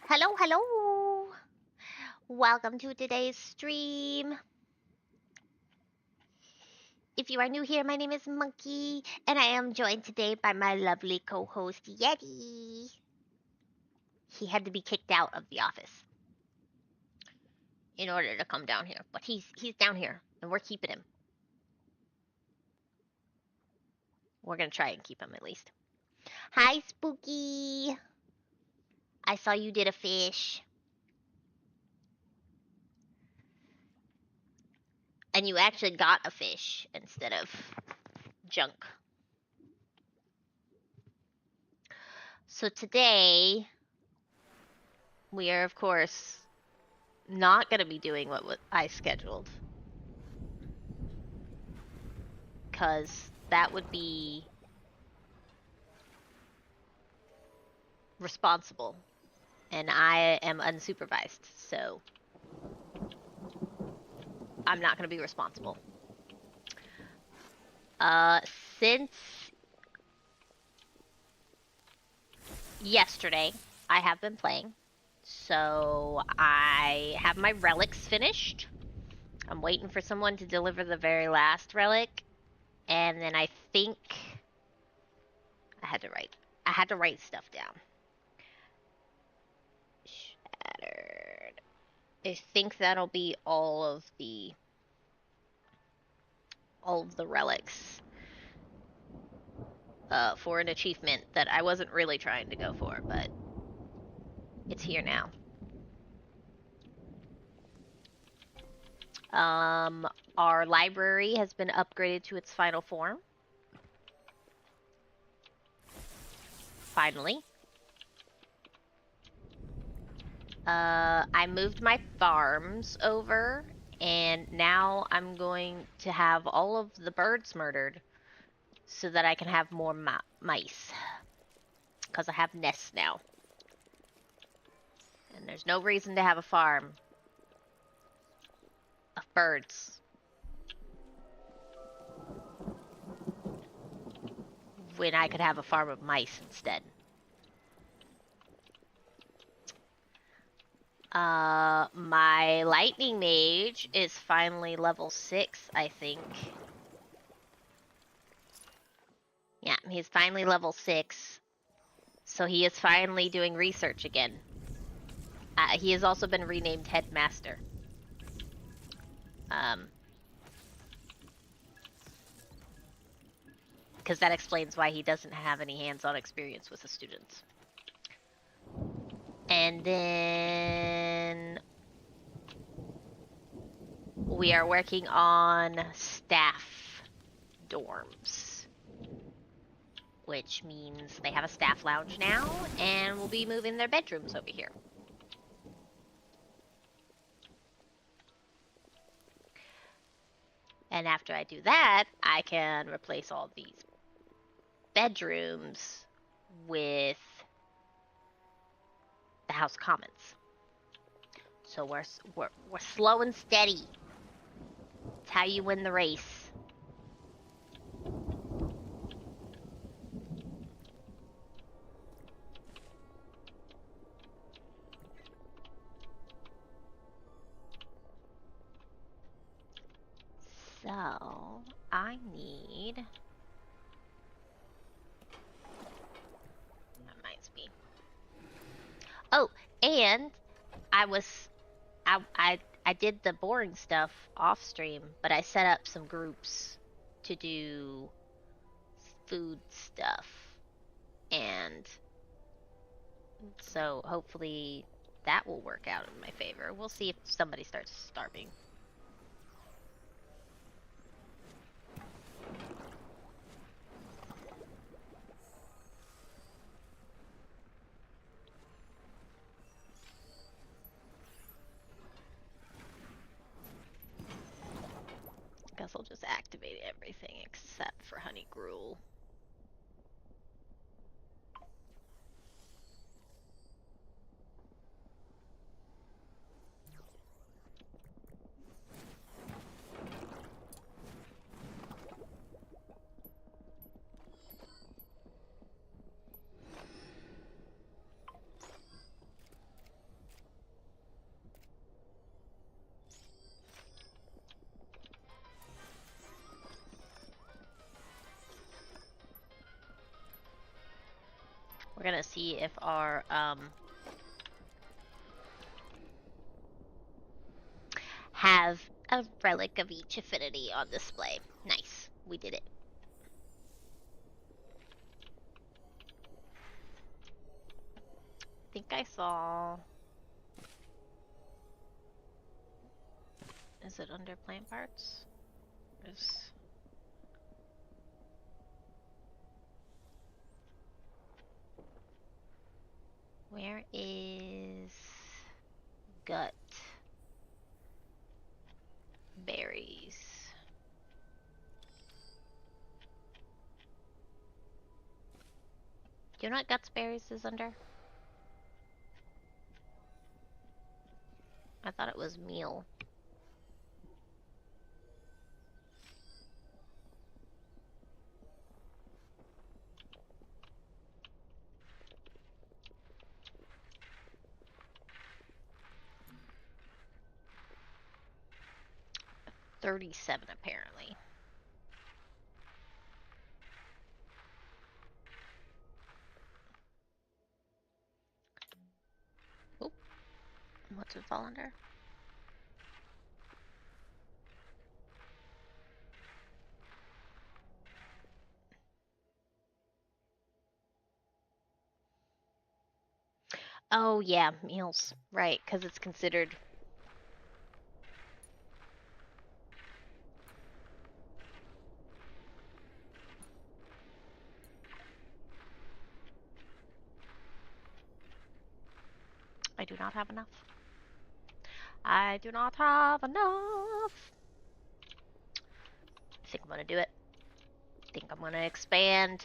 Hello, hello. Welcome to today's stream. If you are new here, my name is Monkey, and I am joined today by my lovely co-host Yeti. He had to be kicked out of the office in order to come down here, but he's down here, and we're keeping him. We're gonna try and keep him at least. Hi, Spooky. I saw you did a fish, and you actually got a fish instead of junk. So today we are, of course, not going to be doing what I scheduled. Because that would be responsible. And I am unsupervised, so I'm not going to be responsible. Since yesterday, I have been playing. So I have my relics finished. I'm waiting for someone to deliver the very last relic. And then I think I had to write stuff down. Shattered. I think that'll be all of the relics for an achievement that I wasn't really trying to go for, but it's here now. Our library has been upgraded to its final form. Finally. I moved my farms over, and now I'm going to have all of the birds murdered so that I can have more mice. Because I have nests now. And there's no reason to have a farm of birds when I could have a farm of mice instead. My lightning mage is finally level 6, I think. Yeah, he's finally level 6. So he is finally doing research again. He has also been renamed headmaster. Because that explains why he doesn't have any hands-on experience with the students. And then we are working on staff dorms, which means they have a staff lounge now, and we'll be moving their bedrooms over here. And after I do that, I can replace all these bedrooms with the House Commons. So we're slow and steady. It's how you win the race. So I need. That reminds me. Oh, and I did the boring stuff off stream, but I set up some groups to do food stuff. And so hopefully that will work out in my favor. We'll see if somebody starts starving. Guess I'll just activate everything except for honey gruel. We're gonna see if our have a relic of each affinity on display. Nice. We did it. I think I saw... Is it under plant parts? Where is gut berries? Do you know what guts berries is under? I thought it was meal. $37 apparently. Oop. What's it fall under? Oh yeah, meals. Right, because it's considered... I do not have enough. I do not have enough. I think I'm gonna do it. I think I'm gonna expand.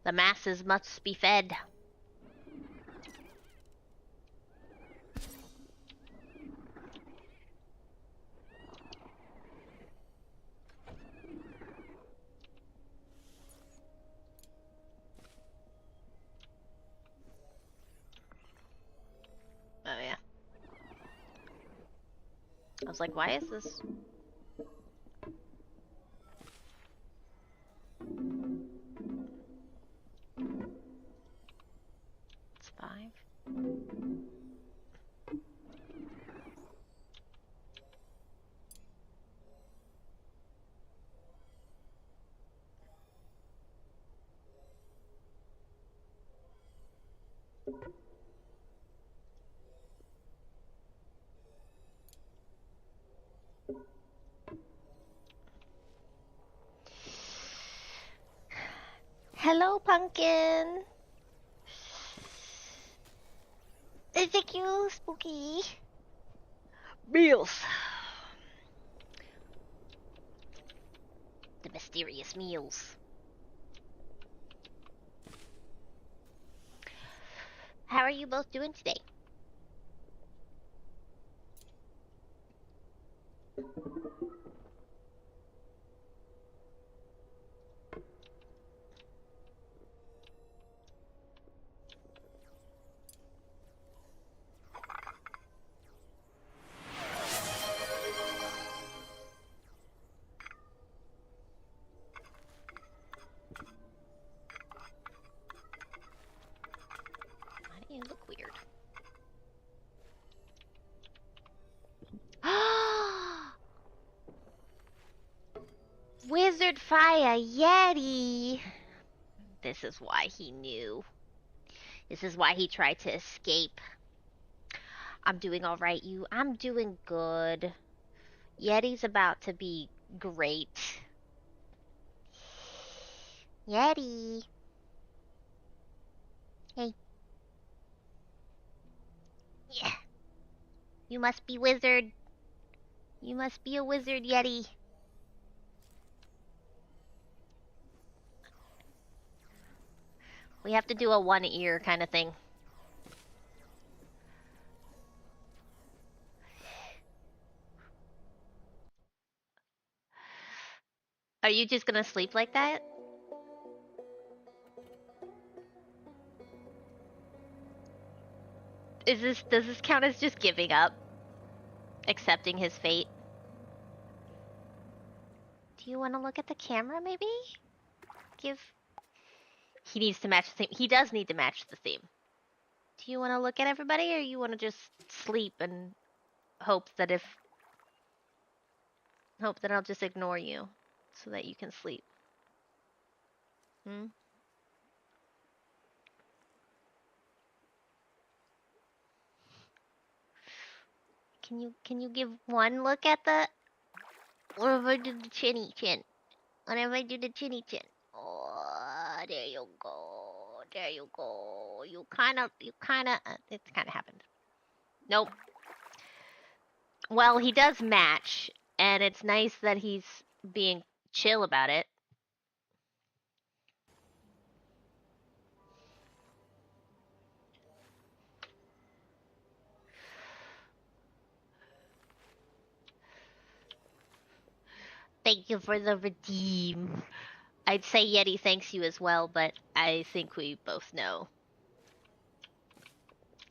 The masses must be fed. Oh yeah. I was like, why is this? It's 5. Hello, pumpkin. Thank you, Spooky. Meals. The mysterious meals. How are you both doing today? Why do you look weird? Wizard Fire Yeti! This is why he knew. This is why he tried to escape. I'm doing alright, you. I'm doing good. Yeti's about to be great. Yeti. Hey. Yeah. You must be wizard. You must be a wizard, Yeti. We have to do a one ear kind of thing. Are you just gonna sleep like that? Does this count as just giving up? Accepting his fate? Do you want to look at the camera, maybe? Give... He needs to match the theme. He does need to match the theme. Do you want to look at everybody, or you want to just sleep and hope that I'll just ignore you so that you can sleep? Hmm? Can you give one look at the... What if I do the chinny chin? What if I do the chinny chin? Oh, there you go. There you go. It's kind of happened. Nope. Well, he does match, and it's nice that he's being chill about it. Thank you for the redeem. I'd say Yeti thanks you as well, but I think we both know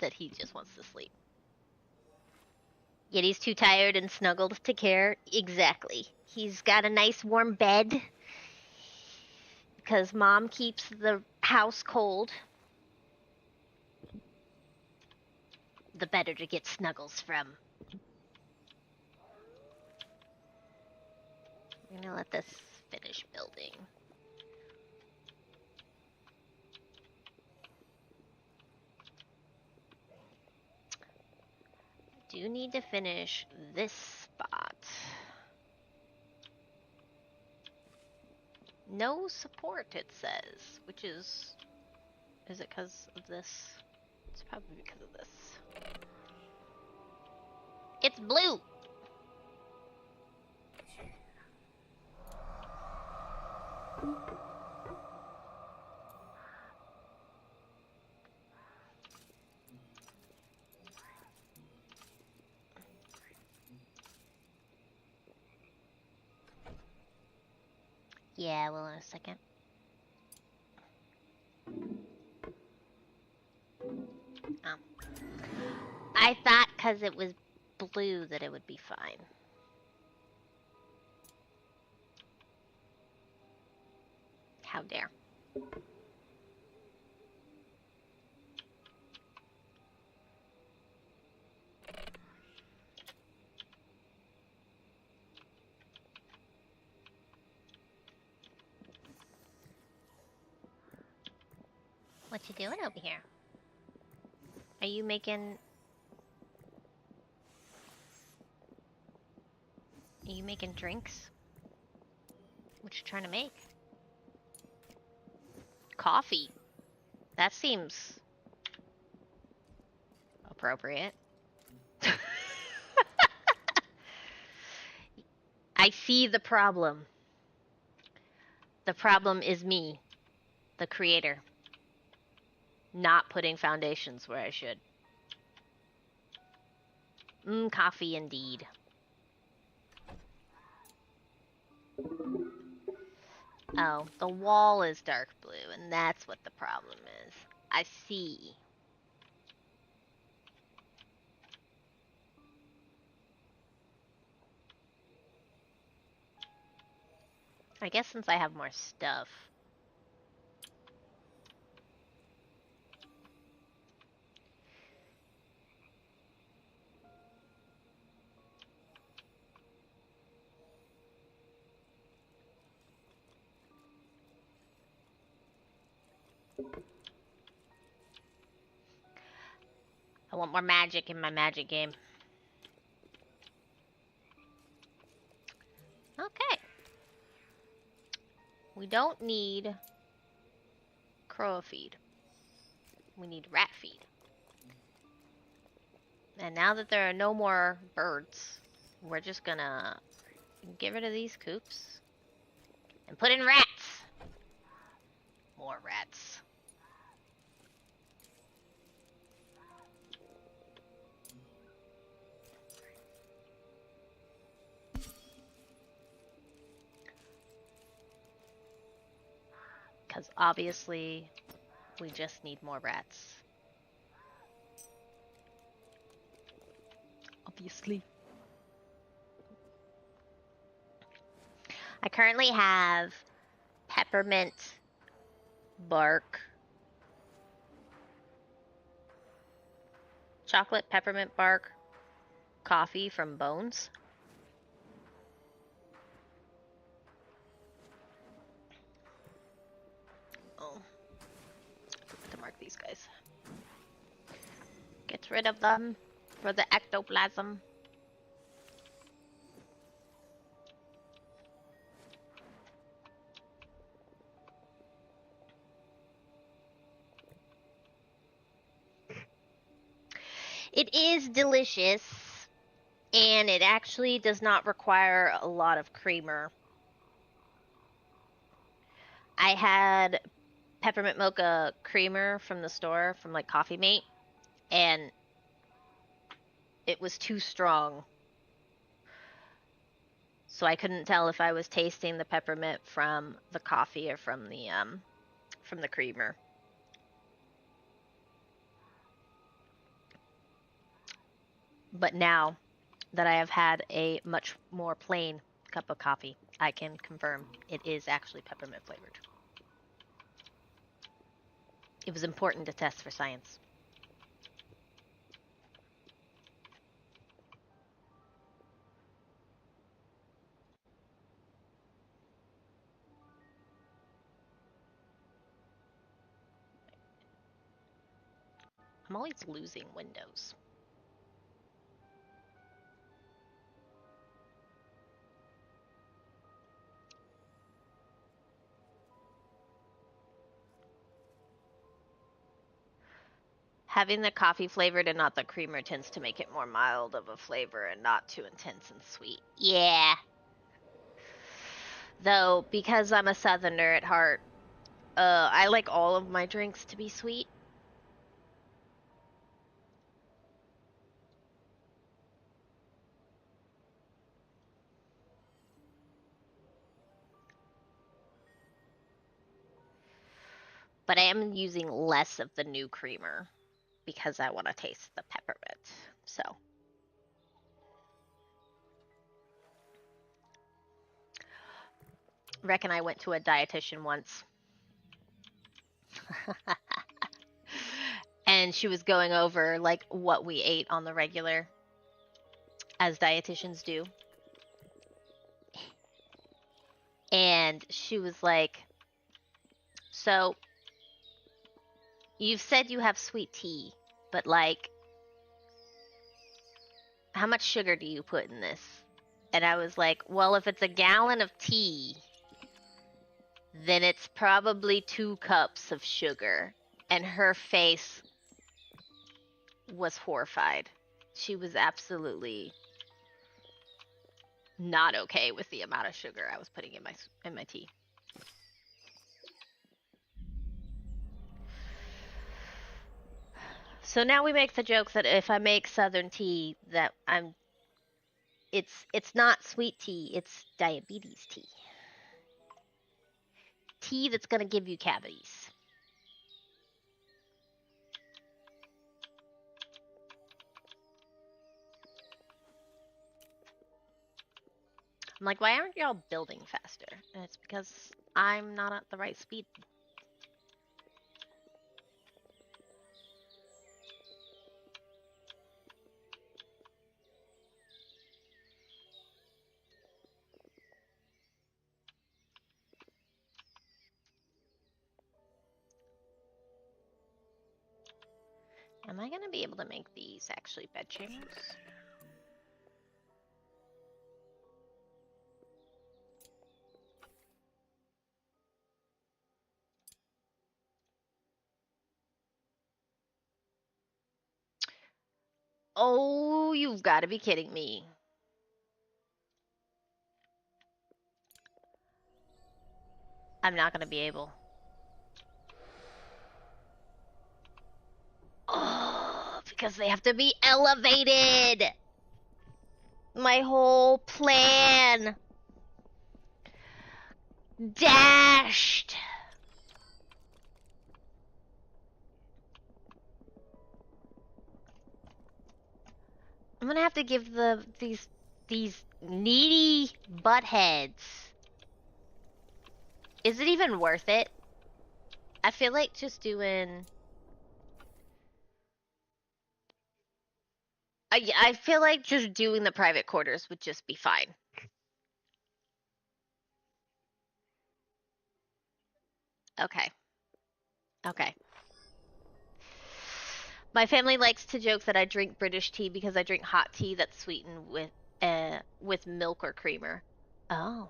that he just wants to sleep. Yeti's too tired and snuggled to care. Exactly. He's got a nice warm bed because Mom keeps the house cold. The better to get snuggles from. I'm gonna let this finish building. Do need to finish this spot. No support, it says, which is it because of this? It's probably because of this. It's blue! Yeah, well, in a second. Oh. I thought because it was blue that it would be fine. How dare. What you doing over here? Are you making... Are you making drinks? What you trying to make? Coffee. That seems... appropriate. I see the problem. The problem is me, the creator, not putting foundations where I should. Coffee indeed. Oh, the wall is dark blue, and that's what the problem is. I see. I guess since I have more stuff. I want more magic in my magic game. Okay. We don't need crow feed. We need rat feed. And now that there are no more birds, we're just gonna get rid of these coops and put in rats. More rats. Because obviously, we just need more rats. Obviously. I currently have peppermint bark, chocolate peppermint bark coffee from Bones. Oh, I forgot to mark these guys. Gets rid of them for the ectoplasm. It is delicious, and it actually does not require a lot of creamer. I had peppermint mocha creamer from the store from like Coffee Mate, and it was too strong. So I couldn't tell if I was tasting the peppermint from the coffee or from the creamer. But now that I have had a much more plain cup of coffee, I can confirm it is actually peppermint flavored. It was important to test for science. I'm always losing windows. Having the coffee flavored and not the creamer tends to make it more mild of a flavor and not too intense and sweet. Yeah. Though, because I'm a southerner at heart, I like all of my drinks to be sweet. But I am using less of the new creamer because I want to taste the peppermint. So, reckon I went to a dietitian once. And she was going over like what we ate on the regular, as dietitians do. And she was like, so you've said you have sweet tea, but like, how much sugar do you put in this? And I was like, well, if it's a gallon of tea, then it's probably 2 cups of sugar. And her face was horrified. She was absolutely not okay with the amount of sugar I was putting in my tea. So now we make the joke that if I make southern tea, that it's not sweet tea, it's diabetes tea. Tea that's gonna give you cavities. I'm like, why aren't y'all building faster? And it's because I'm not at the right speed. Am I gonna be able to make these actually bed chambers? Oh, you've got to be kidding me. I'm not gonna be able. Oh, because they have to be elevated. My whole plan dashed. I'm gonna have to give these needy buttheads Is it even worth it? I feel like just doing... I feel like just doing the private quarters would just be fine. Okay. Okay. My family likes to joke that I drink British tea because I drink hot tea that's sweetened with milk or creamer. Oh.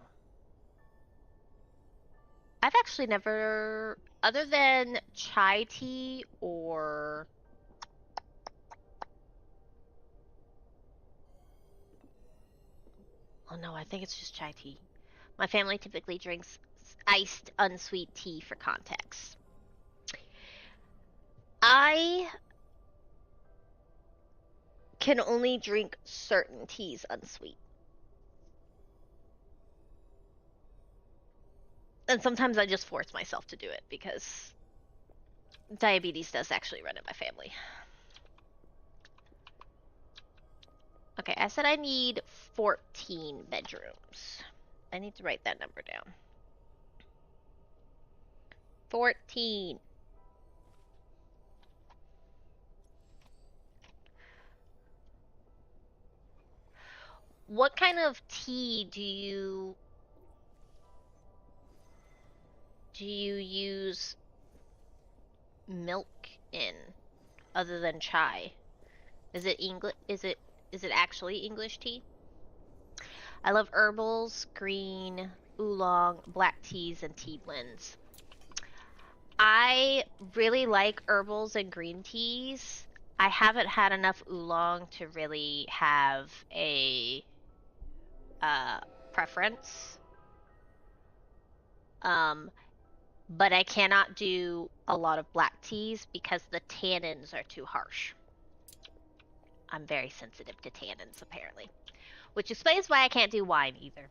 I've actually never, other than chai tea or... Oh no, I think it's just chai tea. My family typically drinks iced unsweet tea for context. I can only drink certain teas unsweet. And sometimes I just force myself to do it because diabetes does actually run in my family. Okay, I said I need 14 bedrooms. I need to write that number down. 14. What kind of tea do you use milk in other than chai? Is it English? Is it actually English tea? I love herbals, green, oolong, black teas, and tea blends. I really like herbals and green teas. I haven't had enough oolong to really have a uh, preference. Um, but I cannot do a lot of black teas because the tannins are too harsh. I'm very sensitive to tannins, apparently. Which explains why I can't do wine either.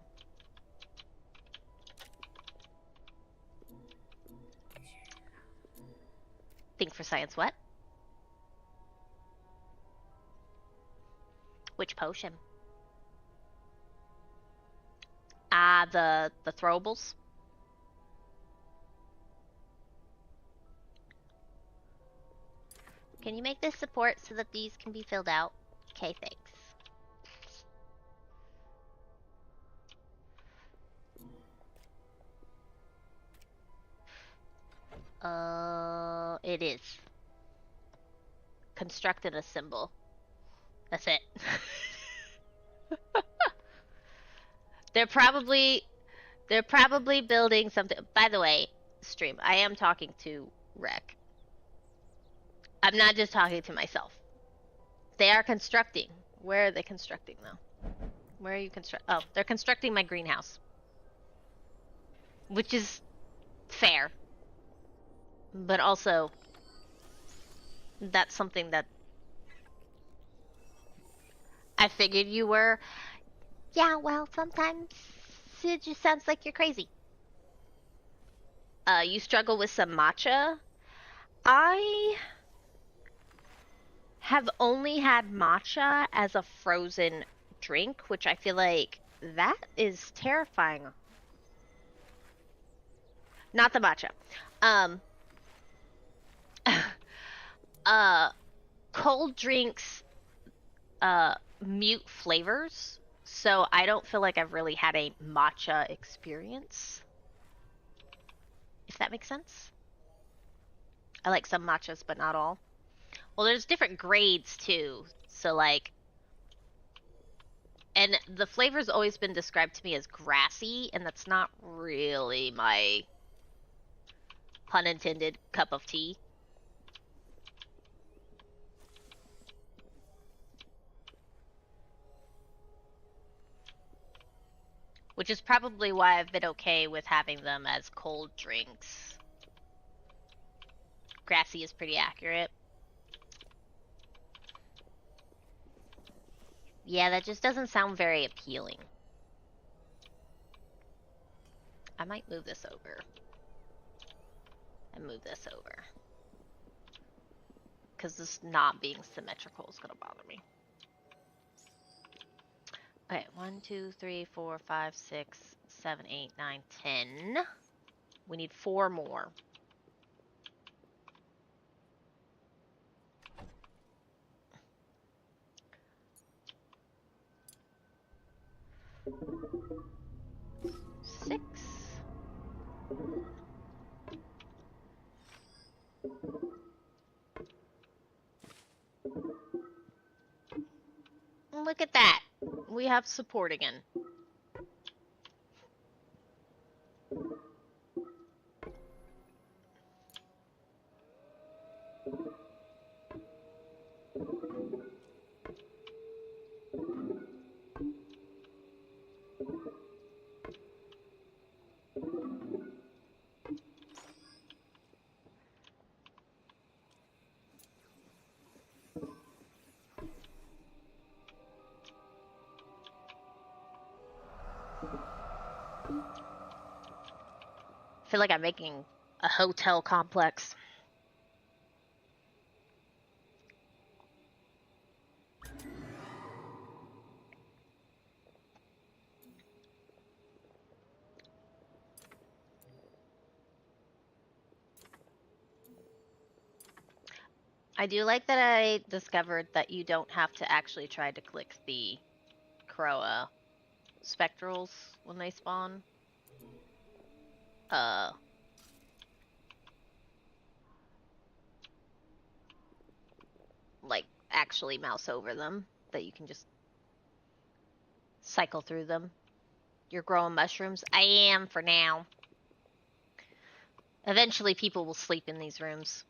Think for science what? Which potion? Ah, the throwables. Can you make this support so that these can be filled out? Okay, thanks. It is. Constructed a symbol. That's it. they're probably they're probably building something. By the way, stream, I am talking to Rec. I'm not just talking to myself. They are constructing. Where are they constructing though? Where are you construct? Oh, they're constructing my greenhouse, which is fair, but also that's something that I figured you were. Yeah, well, sometimes it just sounds like you're crazy. You struggle with some matcha. I have only had matcha as a frozen drink, which I feel like that is terrifying. Not the matcha. Um, uh, cold drinks, mute flavors, so I don't feel like I've really had a matcha experience. If that makes sense. I like some matchas, but not all. Well, there's different grades too. So like, and the flavor's always been described to me as grassy, and that's not really my, pun intended, cup of tea. Which is probably why I've been okay with having them as cold drinks. Grassy is pretty accurate. Yeah, that just doesn't sound very appealing. I might move this over. And move this over. Because this not being symmetrical is going to bother me. Okay, 1, 2, 3, 4, 5, 6, 7, 8, 9, 10. We need 4 more. Six. Look at that. We have support again. I feel like I'm making a hotel complex. I do like that I discovered that you don't have to actually try to click the Croa spectrals when they spawn. Like actually mouse over them, that you can just cycle through them. You're growing mushrooms? I am for now. Eventually people will sleep in these rooms.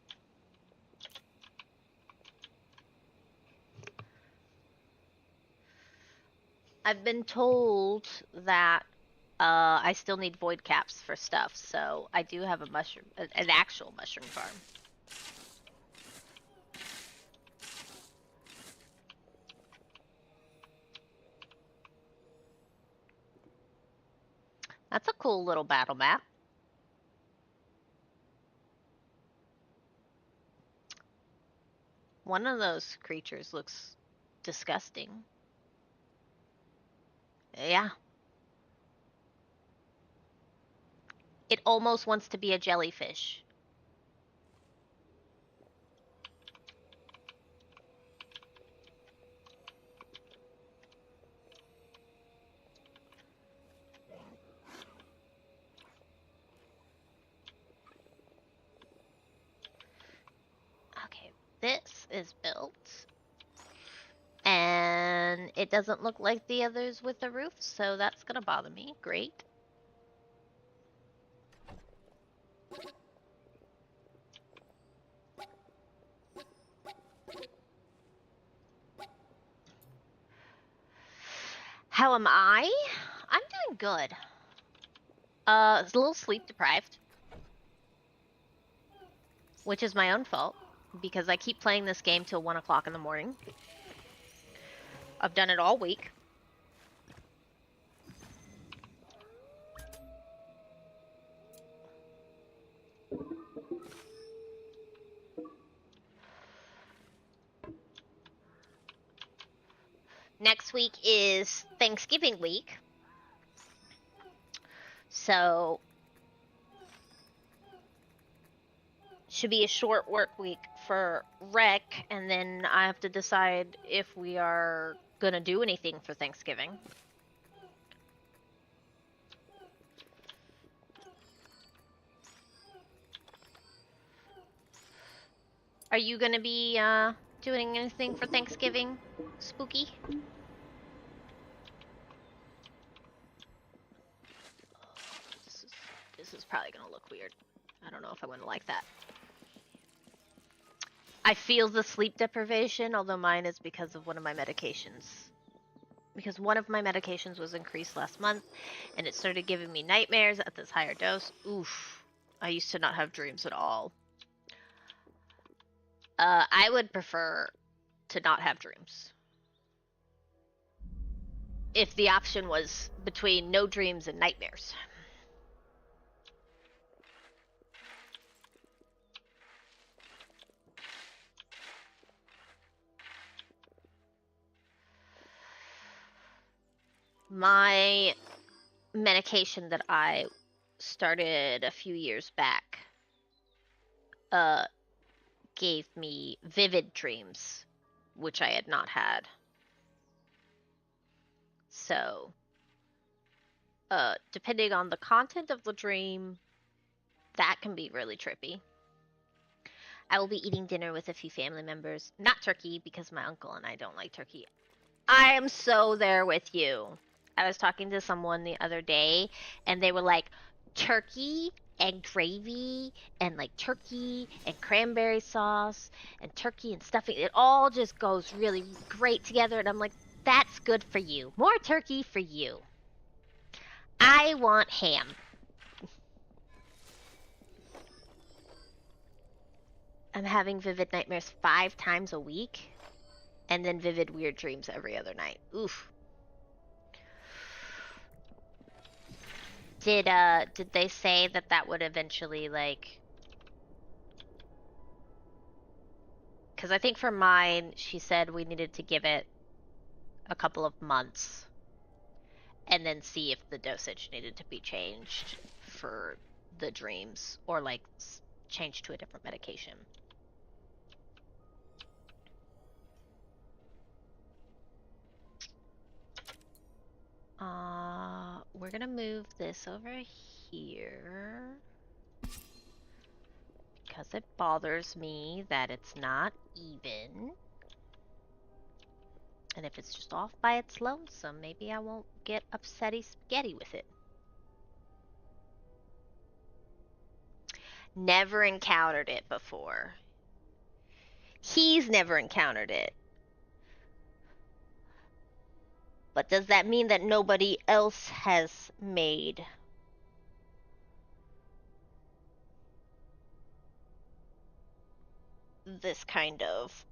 I've been told that I still need void caps for stuff, so I do have an actual mushroom farm. That's a cool little battle map. One of those creatures looks disgusting. Yeah. It almost wants to be a jellyfish. Okay, this is built. And it doesn't look like the others with the roof, so that's gonna bother me. Great. How am I? I'm doing good. It's a little sleep deprived. Which is my own fault, because I keep playing this game till 1 o'clock in the morning. I've done it all week. Next week is Thanksgiving week. So, should be a short work week for Rec, and then I have to decide if we are gonna do anything for Thanksgiving. Are you gonna be doing anything for Thanksgiving, Spooky? This is probably gonna look weird. I don't know if I want to like that. I feel the sleep deprivation, although mine is because of one of my medications. Because one of my medications was increased last month, and it started giving me nightmares at this higher dose. Oof. I used to not have dreams at all. I would prefer to not have dreams. If the option was between no dreams and nightmares. My medication that I started a few years back, uh, gave me vivid dreams, which I had not had. So, depending on the content of the dream, that can be really trippy. I will be eating dinner with a few family members. Not turkey, because my uncle and I don't like turkey. I am so there with you. I was talking to someone the other day, and they were like, turkey and gravy, and like turkey and cranberry sauce, and turkey and stuffing. It all just goes really great together. And I'm like, that's good for you. More turkey for you. I want ham. I'm having vivid nightmares 5 times a week, and then vivid weird dreams every other night. Oof. Did they say that that would eventually, like... Because I think for mine, she said we needed to give it a couple of months and then see if the dosage needed to be changed for the dreams or, like, changed to a different medication. We're gonna move this over here because it bothers me that it's not even. And if it's just off by its lonesome, maybe I won't get upsetty spaghetti with it. Never encountered it before. He's never encountered it. But does that mean that nobody else has made this kind of...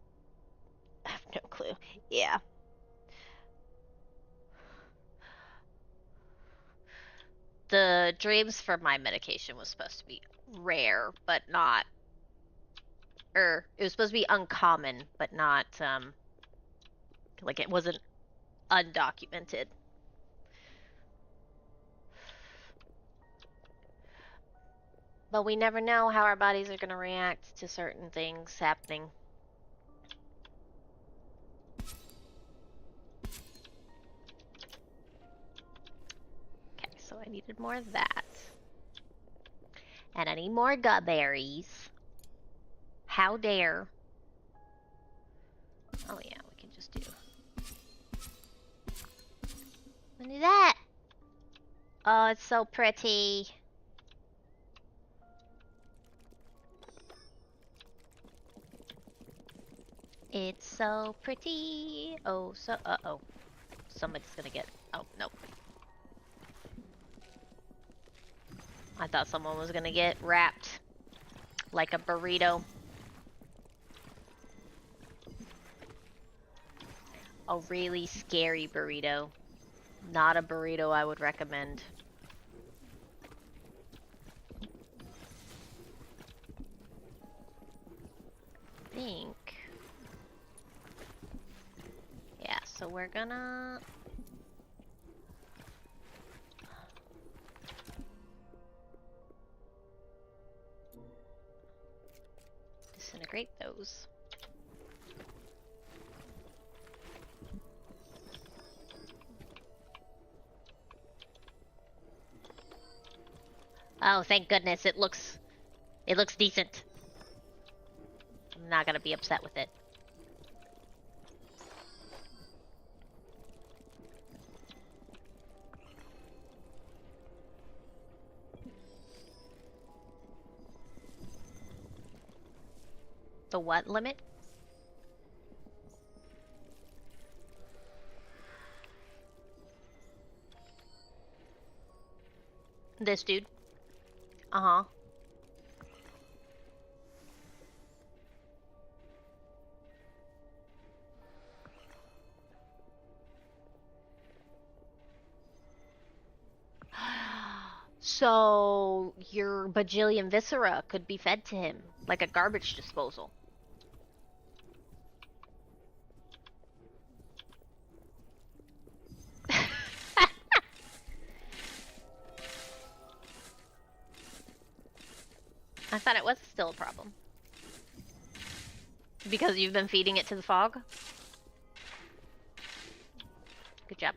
I have no clue. Yeah. The dreams for my medication was supposed to be rare, but not... it was supposed to be uncommon, but not, like it wasn't undocumented. But we never know how our bodies are going to react to certain things happening. Okay, so I needed more of that. And I need more gut berries. How dare. Oh yeah, we can just do... Look at that! Oh, it's so pretty. It's so pretty. Oh, so... Uh-oh. Somebody's gonna get... Oh, no. I thought someone was gonna get wrapped like a burrito. A really scary burrito. Not a burrito I would recommend. I think... Yeah, so we're gonna... disintegrate those. Oh, thank goodness, it looks decent. I'm not gonna be upset with it. The what limit? This dude. Uh-huh. So your bajillion viscera could be fed to him like a garbage disposal. I thought it was still a problem. Because you've been feeding it to the fog? Good job.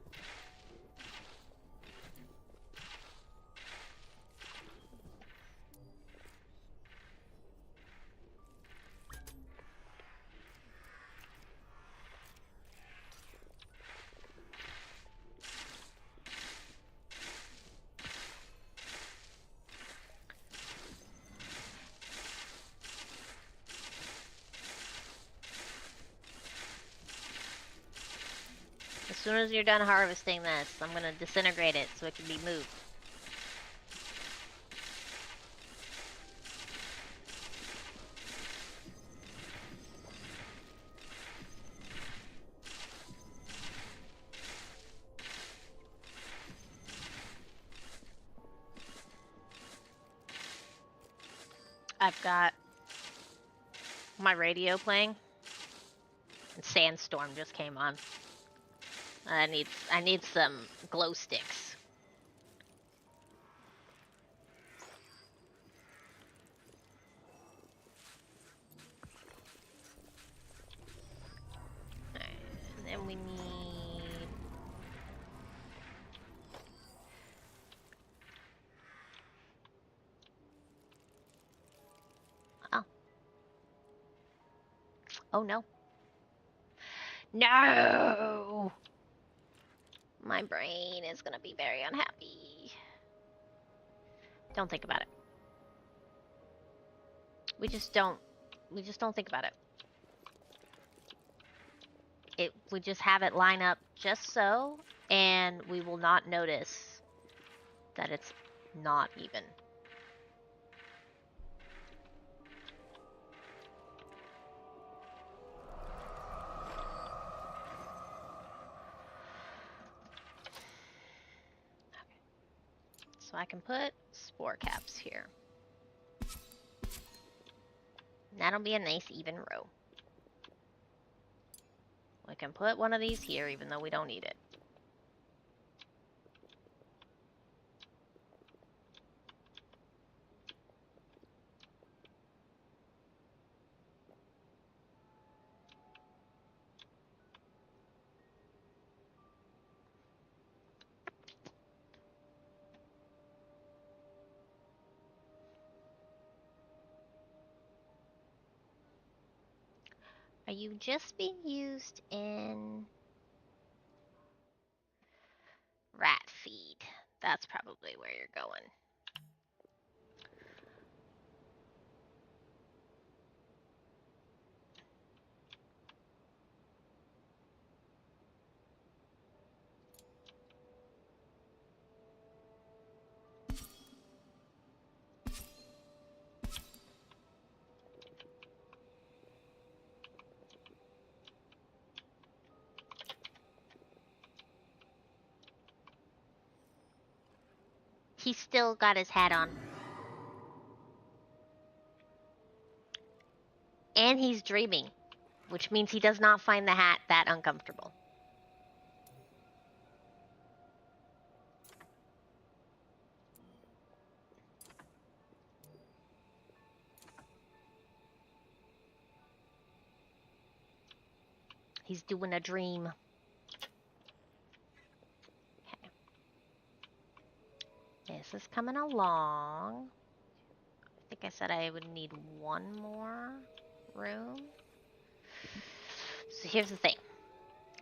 As soon as you're done harvesting this, I'm gonna disintegrate it so it can be moved. I've got my radio playing, and Sandstorm just came on. I need some glow sticks. Alright, and then we need... Oh. Oh no. No! My brain is gonna be very unhappy. Don't think about it. We just don't think about it. We just have it line up just so, and we will not notice that it's not even. Okay. So I can put spore caps here. That'll be a nice even row. We can put one of these here even though we don't need it. Are you just being used in rat feed? That's probably where you're going. He's still got his hat on. And he's dreaming, which means he does not find the hat that uncomfortable. He's doing a dream. Okay. This is coming along. I think I said I would need one more room. So here's the thing.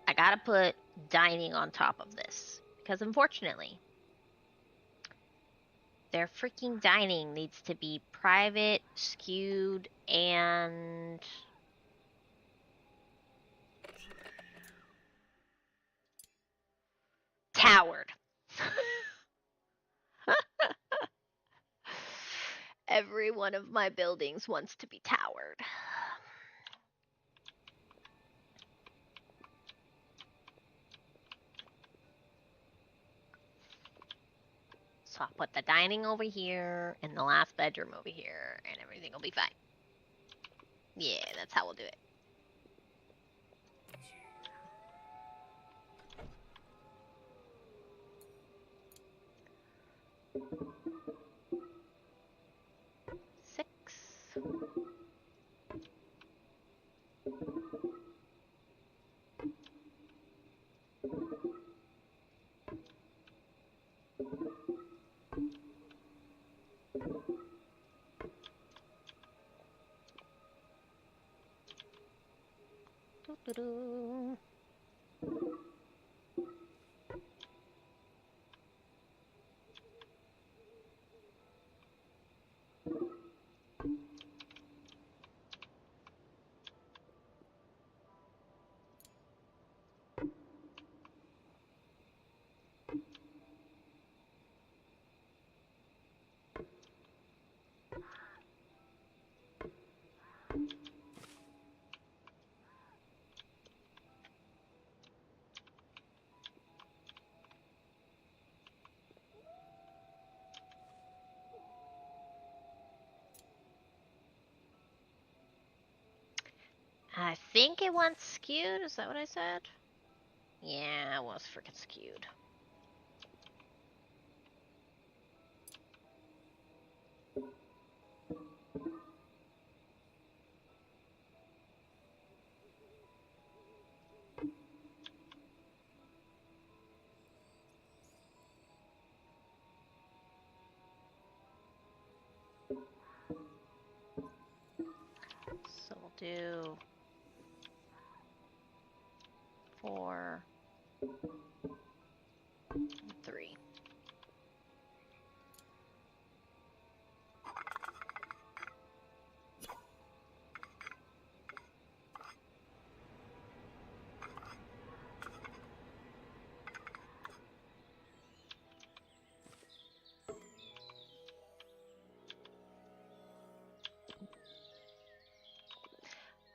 I gotta put dining on top of this. Because unfortunately, their freaking dining needs to be private, skewed, and... towered. Every one of my buildings wants to be towered. So I'll put the dining over here and the last bedroom over here and everything will be fine. Yeah, that's how we'll do it. I think it wants skewed. Is that what I said? Yeah, it was freaking skewed. So we'll do 4, 3.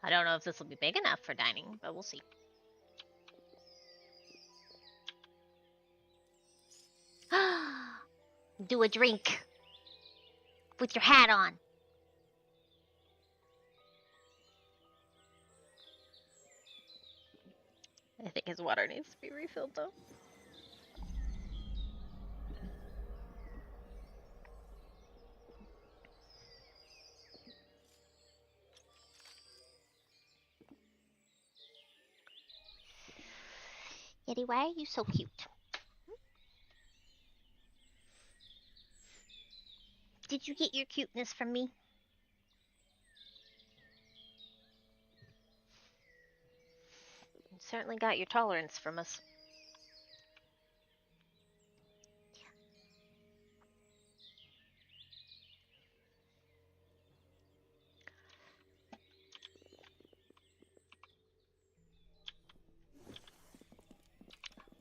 I don't know if this will be big enough for dining, but we'll see. Do a drink with your hat on. I think his water needs to be refilled though. Yeti, why are you so cute? Did you get your cuteness from me? You certainly got your tolerance from us.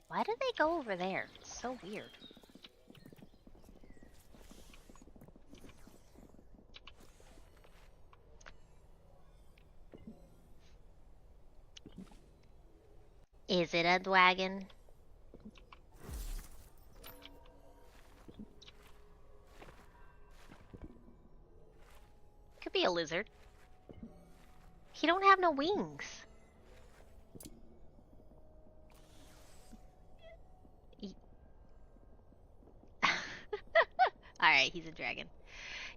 Why did they go over there? It's so weird. Is it a dragon? Could be a lizard. He don't have no wings. Alright, he's a dragon.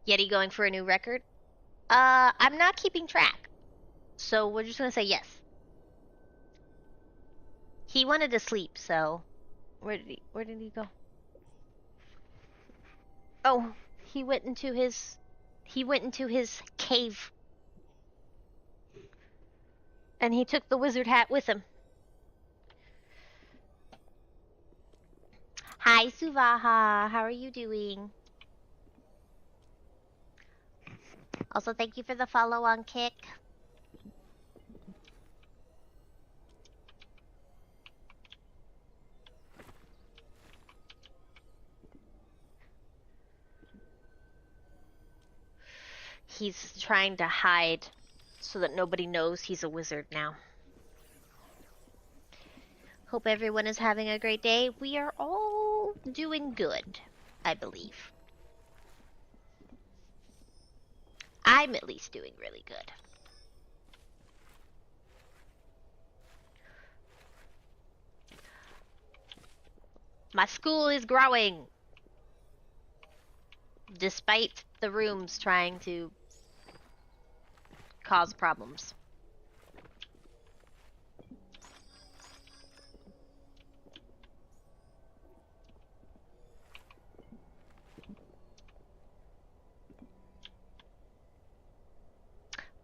Yeti going for a new record? I'm not keeping track. So we're just gonna say yes. He wanted to sleep, so where did he go? Oh, he went into his cave. And he took the wizard hat with him. Hi Suvaha, how are you doing? Also, thank you for the follow on Kick. He's trying to hide so that nobody knows he's a wizard now. Hope everyone is having a great day. We are all doing good, I believe. I'm at least doing really good. My school is growing. Despite the rooms trying to cause problems.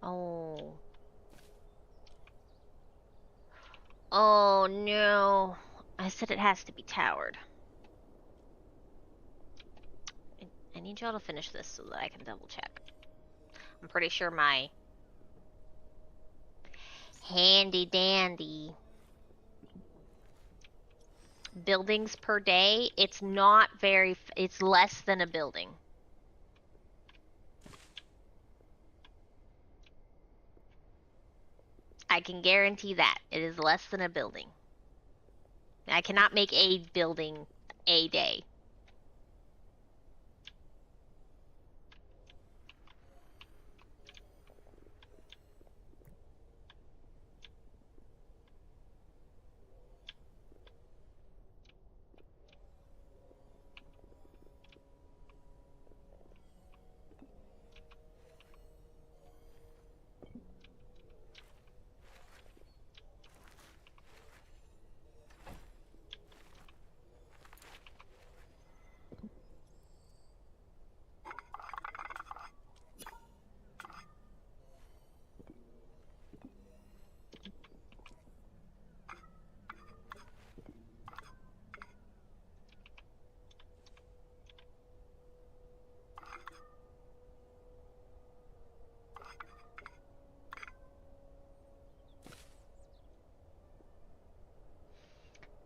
Oh. Oh no. I said it has to be towered. I need y'all to finish this so that I can double check. I'm pretty sure my handy dandy buildings per day, it's not very, it's less than a building. I can guarantee that. It is less than a building. I cannot make a building a day.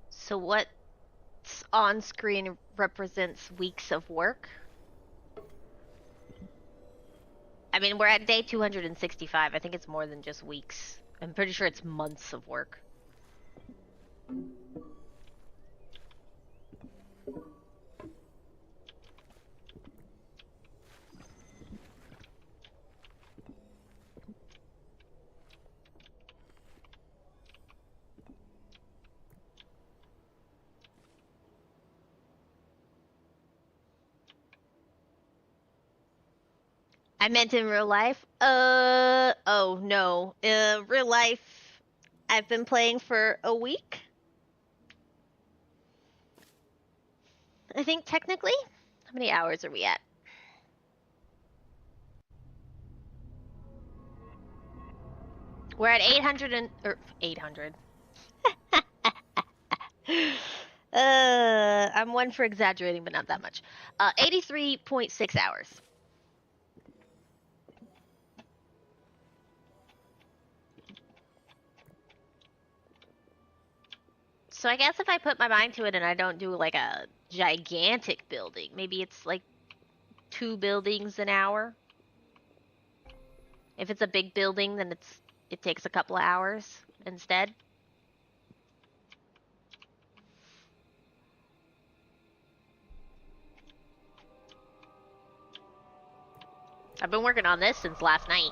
So what's on screen represents weeks of work? I mean, we're at day 265. I think it's more than just weeks. I'm pretty sure it's months of work. I meant in real life. Oh no. Real life, I've been playing for a week. I think technically. How many hours are we at? We're at 800 or 800. I'm one for exaggerating, but not that much. 83.6 hours. So I guess if I put my mind to it and I don't do like a gigantic building, maybe it's like 2 buildings an hour. If it's a big building, then it takes a couple of hours instead. I've been working on this since last night.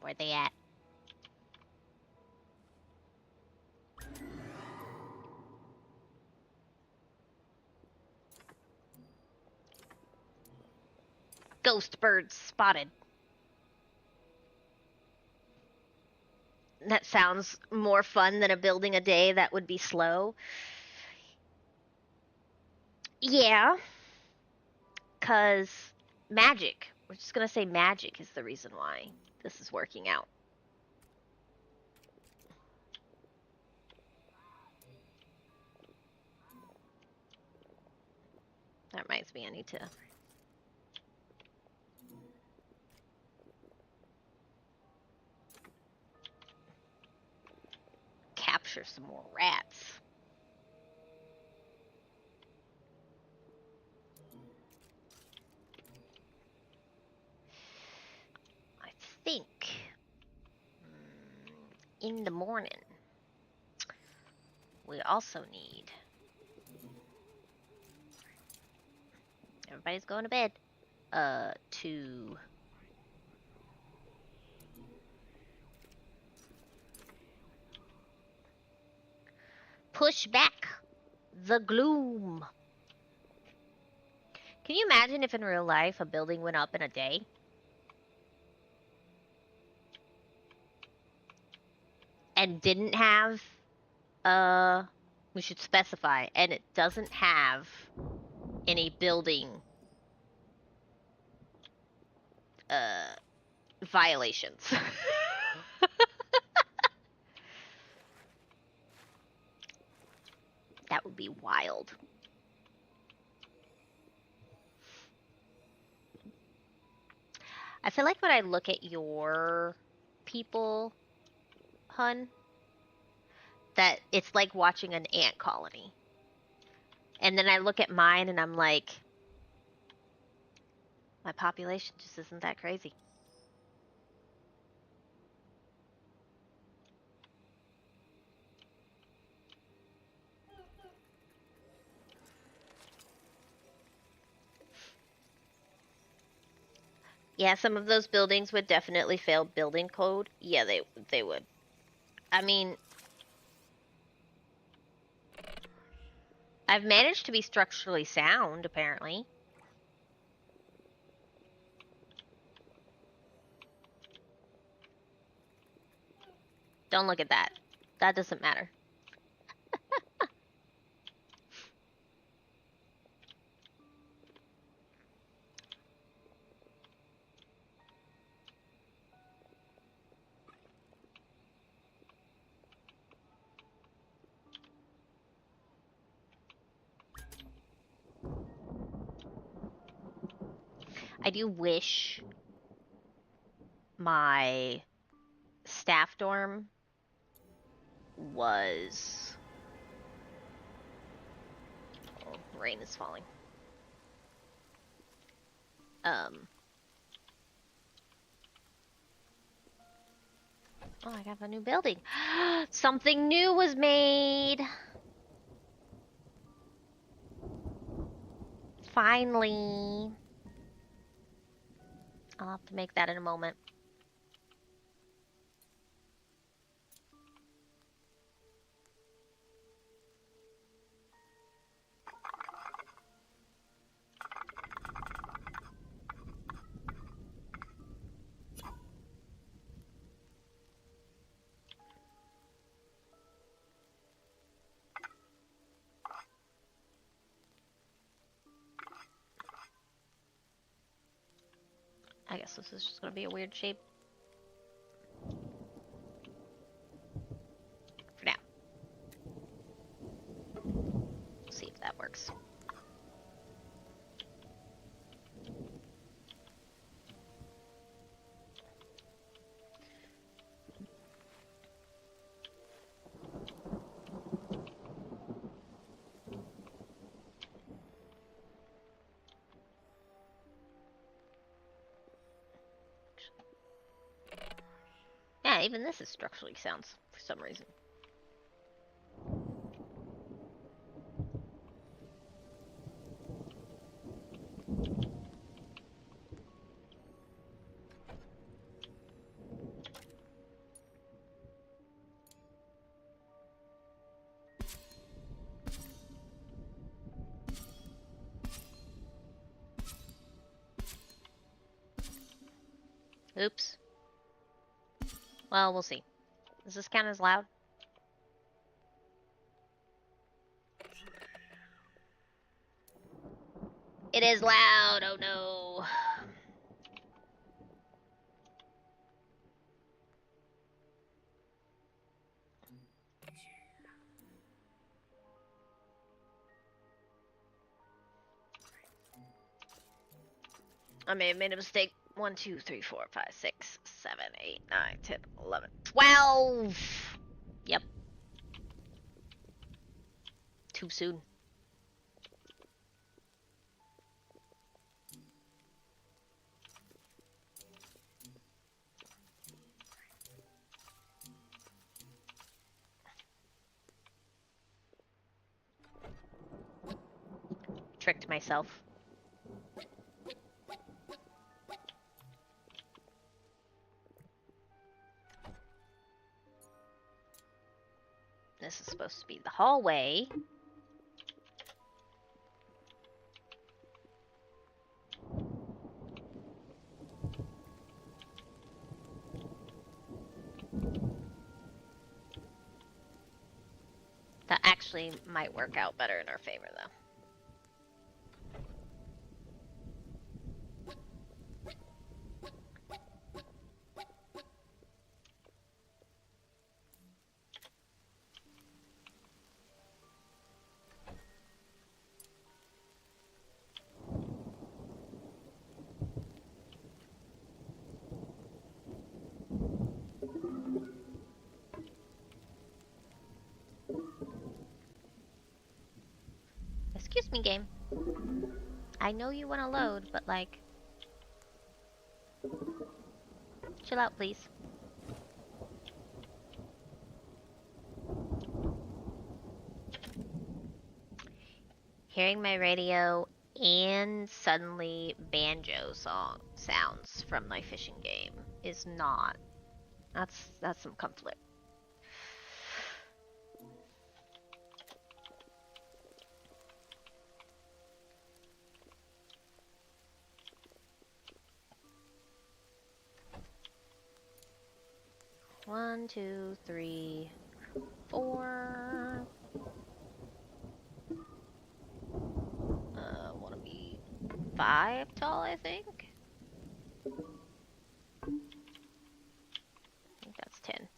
Where they at? Ghost birds spotted. That sounds more fun than a building a day that would be slow. Yeah, because magic. We're just gonna say magic is the reason why this is working out. That reminds me, I need to capture some more rats. I think in the morning we also need. Everybody's going to bed. To push back the gloom. Can you imagine if in real life a building went up in a day? And didn't have, we should specify, and it doesn't have any building, violations. That would be wild. I feel like when I look at your people, hun, that it's like watching an ant colony. And then I look at mine and I'm like, my population just isn't that crazy. Yeah, some of those buildings would definitely fail building code. Yeah, they would. I mean, I've managed to be structurally sound, apparently. Don't look at that. That doesn't matter. I do wish my staff dorm was... Oh, rain is falling. Oh, I got a new building. Something new was made. Finally. I'll have to make that in a moment. I guess this is just gonna be a weird shape. For now. We'll see if that works. Yeah, even this is structurally sound for some reason. Oops. Well, we'll see. Does this count as loud? It is loud! Oh no! I may have made a mistake. 1, 2, 3, 4, 5, 6, 7, 8, 9, 10, 11, 12! Yep. Too soon. Tricked myself. This is supposed to be the hallway. That actually might work out better in our favor, though. Excuse me, game. I know you want to load, but like, chill out, please. Hearing my radio and suddenly banjo song sounds from my fishing game is not. That's some conflict. One, two, three, four. Want to be 5 tall, I think. I think that's 10.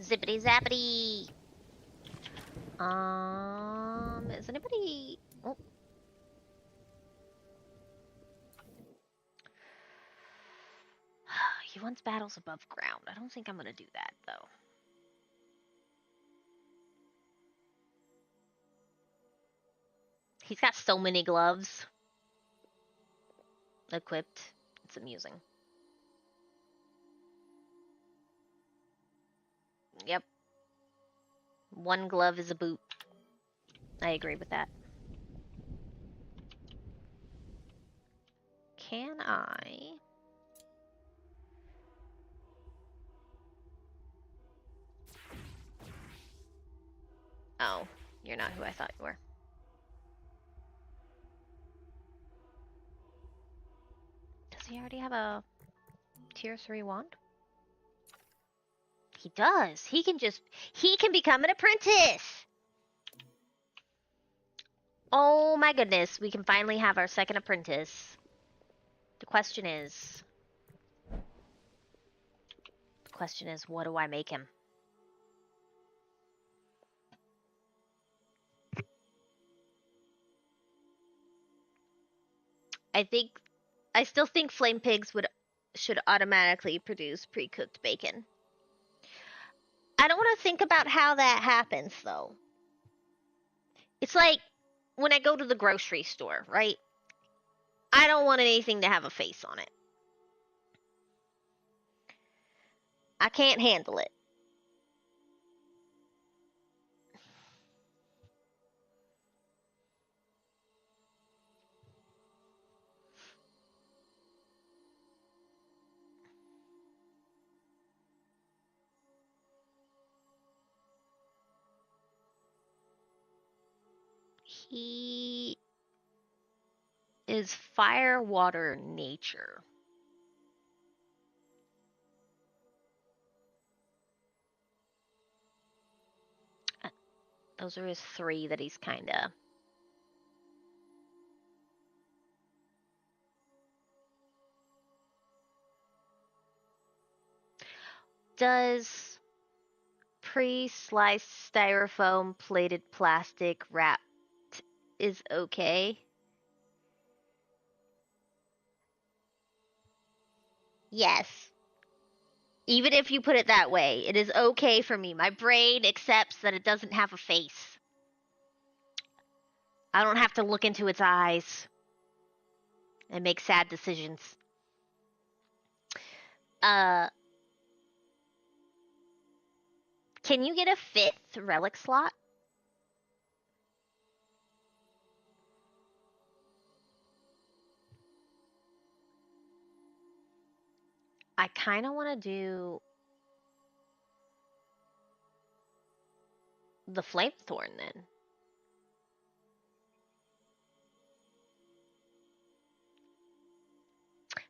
Zippity zappity. Is anybody? Oh. He wants battles above ground. I don't think I'm gonna do that though. He's got so many gloves equipped. It's amusing. Yep. One glove is a boot. I agree with that. Can I? Oh, you're not who I thought you were. Does he already have a tier 3 wand? He does. He can become an apprentice. Oh my goodness, we can finally have our second apprentice. The question is, what do I make him? I still think flame pigs should automatically produce pre-cooked bacon. I don't want to think about how that happens though. It's like when I go to the grocery store, right? I don't want anything to have a face on it. I can't handle it. He is fire, water, nature. Those are his 3 that he's kinda. Does pre-sliced styrofoam plated plastic wrapped is okay? Yes. Even if you put it that way, it is okay for me. My brain accepts that it doesn't have a face. I don't have to look into its eyes and make sad decisions. Can you get a 5th relic slot? I kind of want to do the flamethorn then.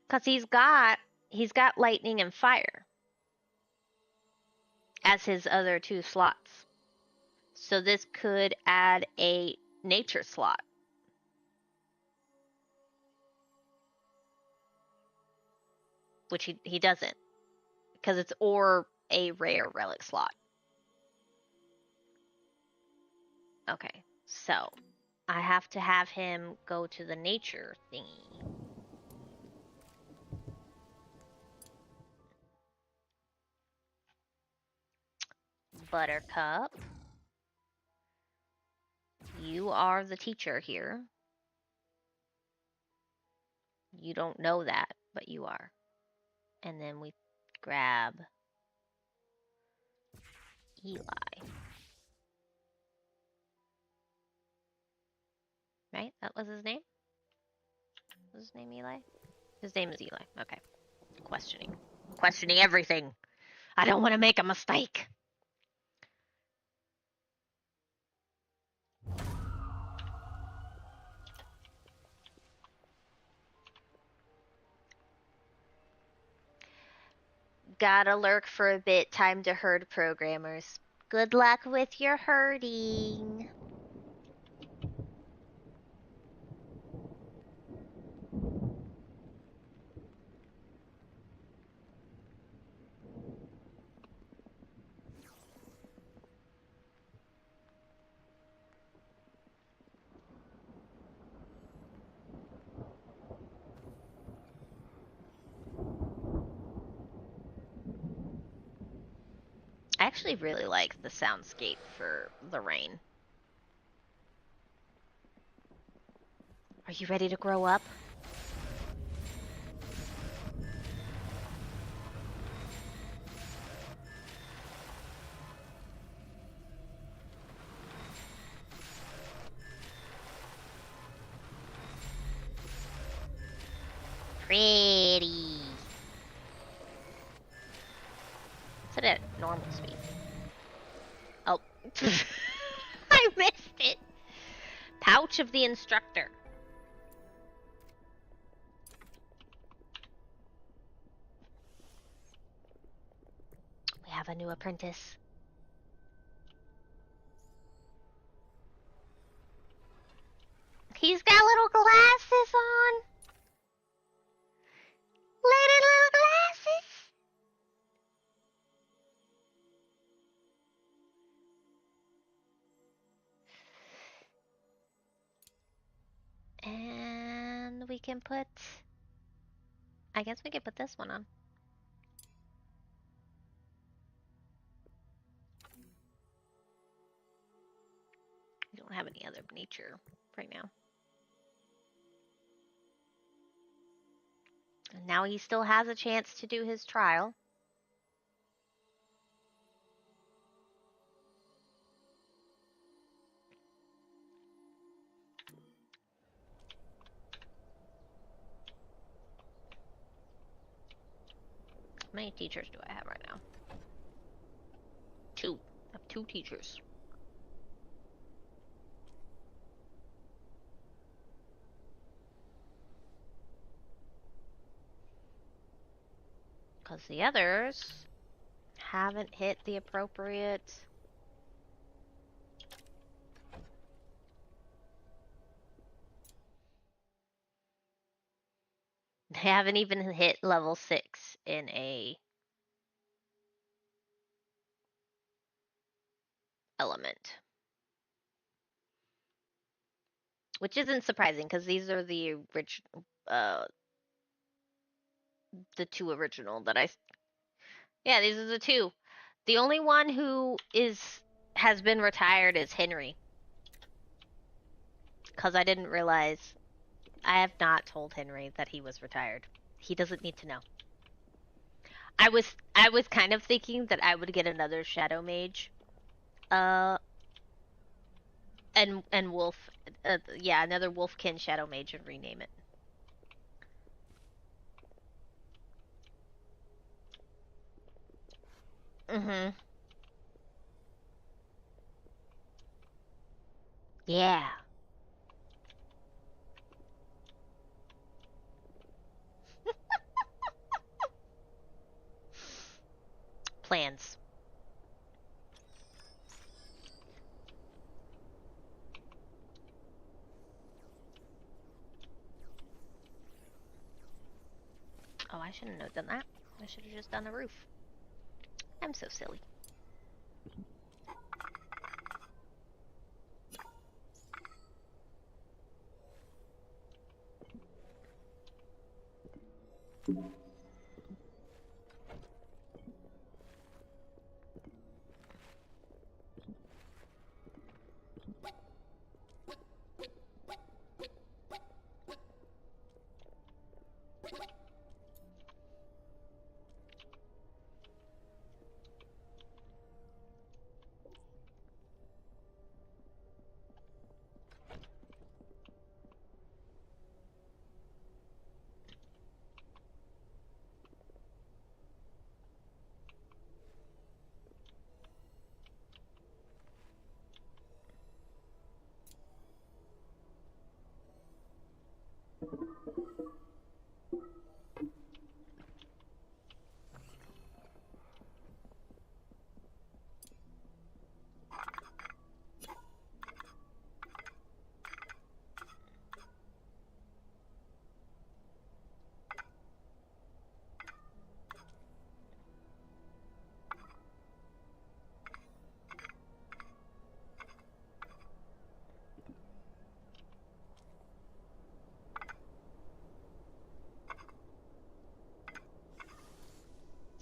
Cuz he's got lightning and fire as his other 2 slots. So this could add a nature slot. Which he doesn't. Because it's or a rare relic slot. Okay, so I have to have him go to the nature thingy. Buttercup, you are the teacher here. You don't know that, but you are. And then we grab Eli. Right? That was his name? Was his name Eli? His name is Eli. Okay. Questioning. Questioning everything. I don't want to make a mistake. Gotta lurk for a bit. Time to herd, programmers. Good luck with your herding. I actually really like the soundscape for the rain. Are you ready to grow up? Pretty. Set it at normal speed. Oh. I missed it. Pouch of the instructor. We have a new apprentice. He's got little glasses on. Little glasses. And we can put... I guess we could put this one on. We don't have any other nature right now. And now he still has a chance to do his trial. How many teachers do I have right now? 2. I have 2 teachers. Because the others haven't hit the appropriate... They haven't even hit level 6 in a element. Which isn't surprising, because these are the the 2 original that I... Yeah, these are the 2. The only one who has been retired is Henry. Because I didn't realize... I have not told Henry that he was retired. He doesn't need to know. I was kind of thinking that I would get another Shadow Mage. And Wolf... yeah, another Wolfkin Shadow Mage and rename it. Mm-hmm. Yeah. Plans. Oh, I shouldn't have done that. I should have just done the roof. I'm so silly.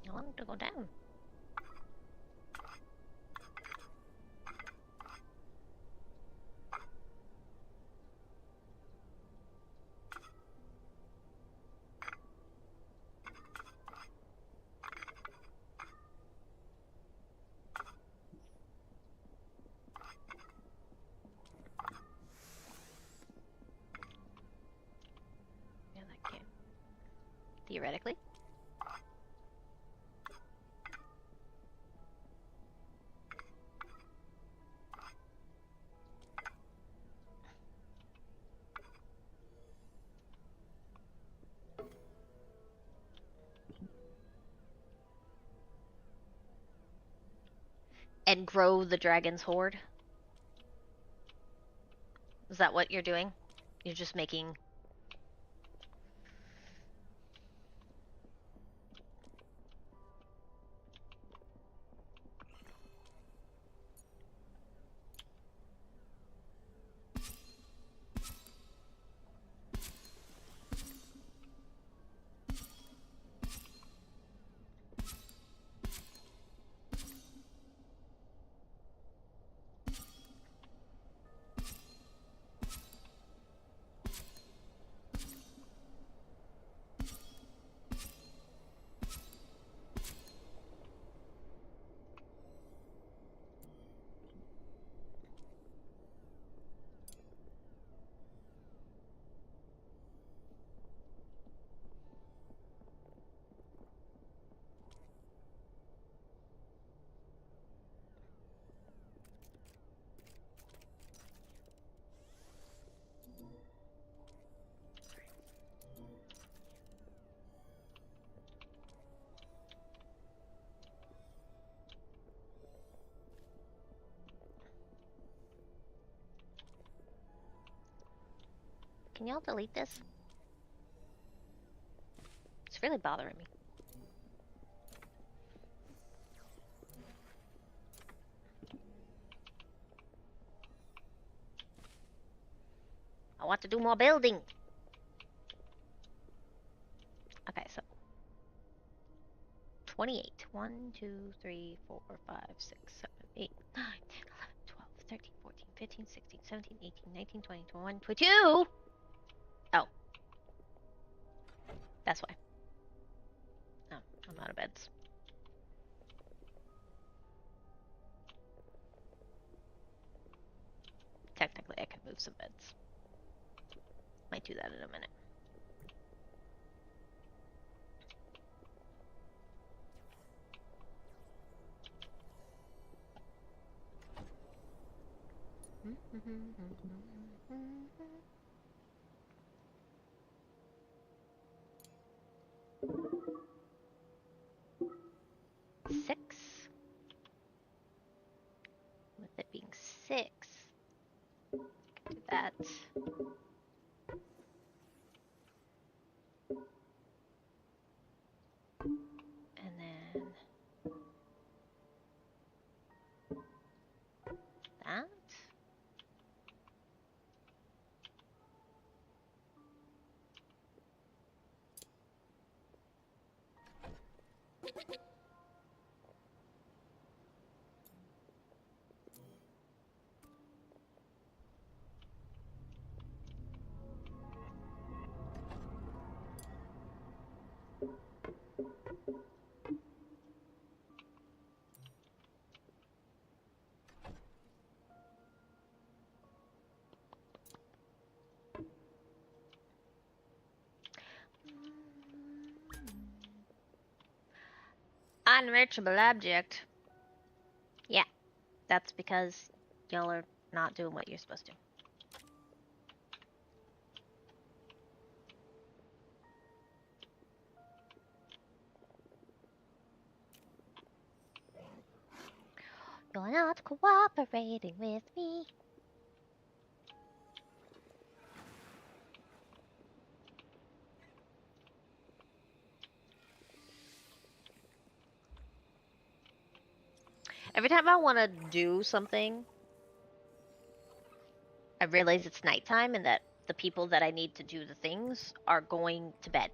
I want him to go down. Yeah, that can't. Theoretically. And grow the dragon's horde? Is that what you're doing? You're just making... Can y'all delete this? It's really bothering me. I want to do more building. Okay, so 28. 1, 2, 3, 4, 5, 6, 7, 8, 9, 10, 11, 12, 13, 14, 15, 16, 17, 18, 19, 20, 21, 22! Oh. That's why. No, I'm out of beds. Technically, I could move some beds. Might do that in a minute. Six. With it being 6, do that. And then that. Unreachable object. Yeah, that's because y'all are not doing what you're supposed to. You're not cooperating with me. Every time I want to do something, I realize it's nighttime and that the people that I need to do the things are going to bed.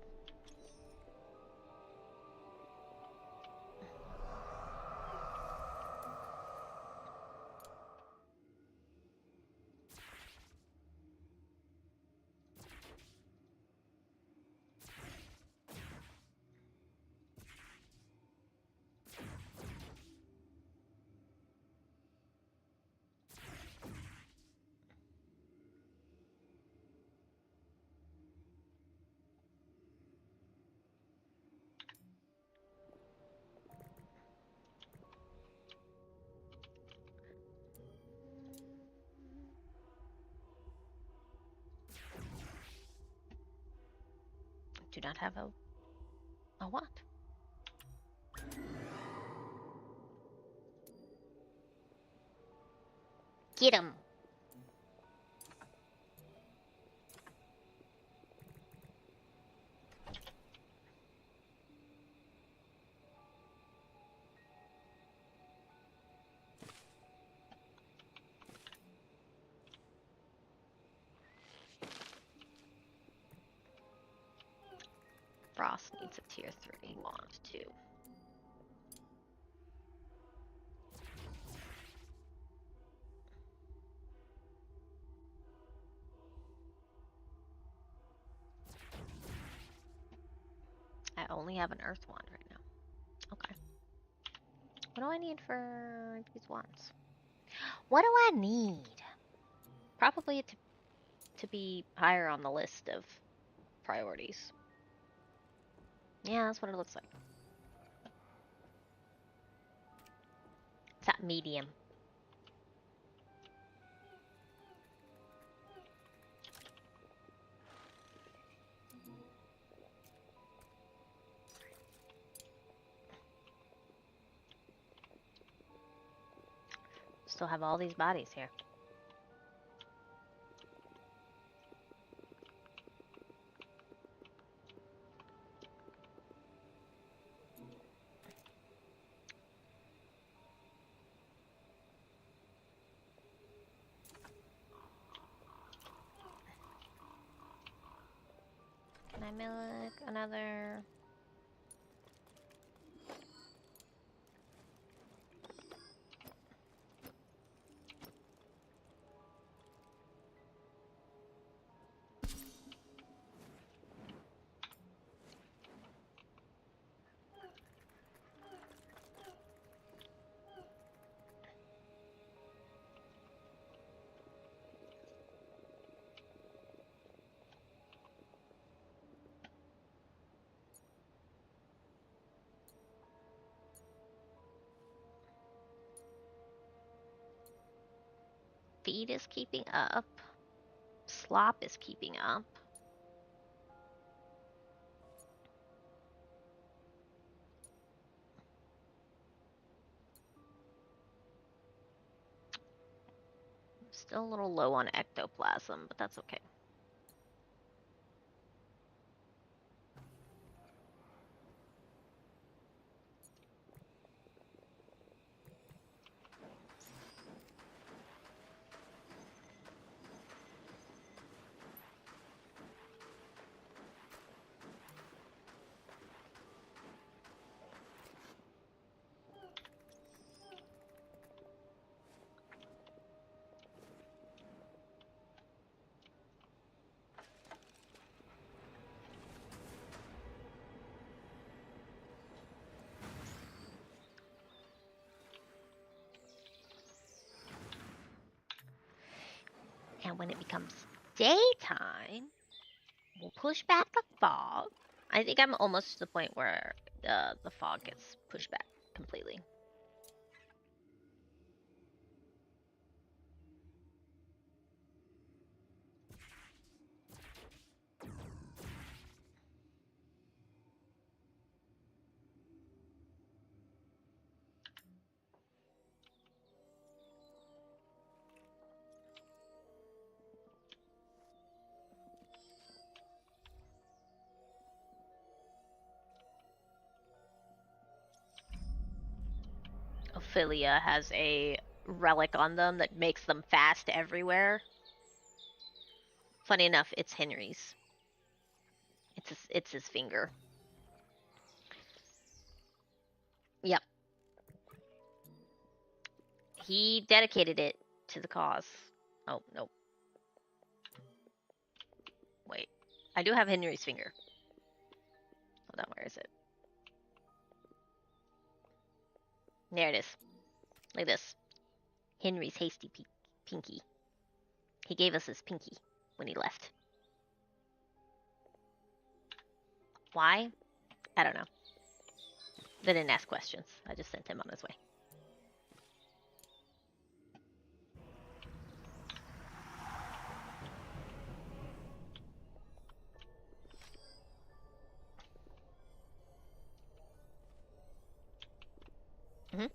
Do not have a what? Get him. Frost needs a tier 3 wand too. I only have an earth wand right now. Okay. What do I need for these wands? What do I need? Probably to be higher on the list of priorities. Yeah, that's what it looks like. It's at medium. Still have all these bodies here. Can I milk another? Feed is keeping up. Slop is keeping up. Still a little low on ectoplasm, but that's okay. And when it becomes daytime, we'll push back the fog. I think I'm almost to the point where the fog gets pushed back. completely. Ophelia has a relic on them that makes them fast everywhere. Funny enough, it's Henry's. It's his finger. Yep. He dedicated it to the cause. Oh, nope. Wait. I do have Henry's finger. Hold on, where is it? There it is. Look at this. Henry's hasty pinky. He gave us his pinky when he left. Why? I don't know. They didn't ask questions. I just sent him on his way. Mm-hmm.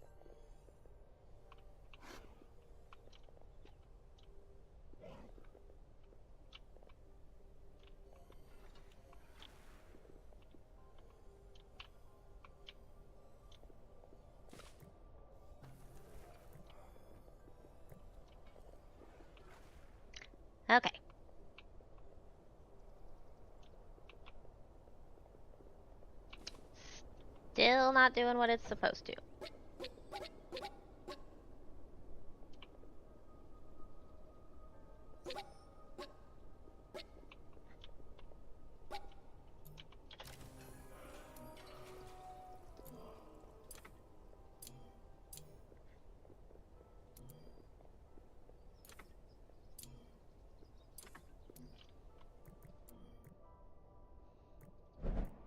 Okay. Still not doing what it's supposed to.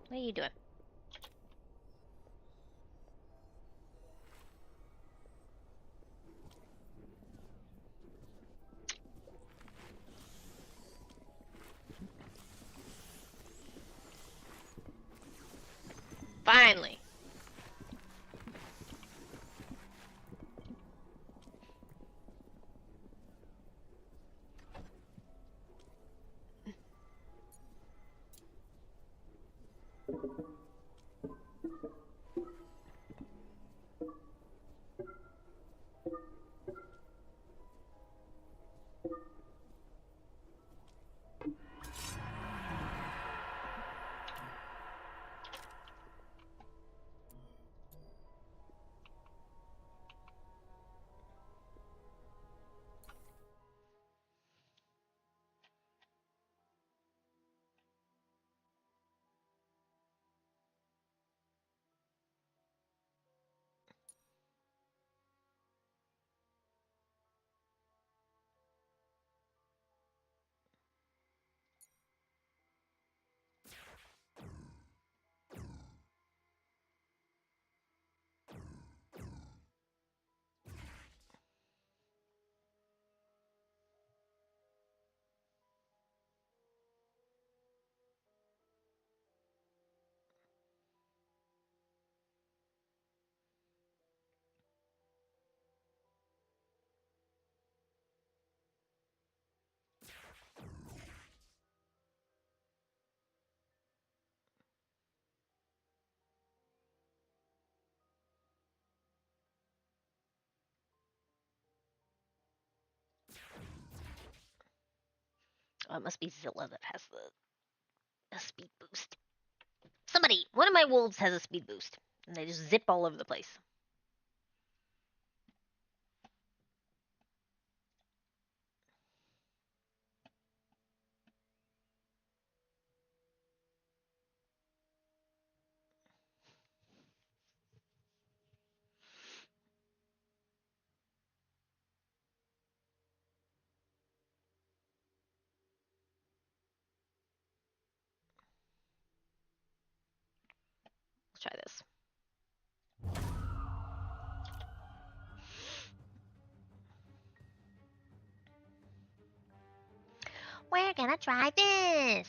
What are you doing? Finally. Oh, it must be Zilla that has the speed boost. Somebody, one of my wolves has a speed boost, and they just zip all over the place. Let's try this. we're gonna try this.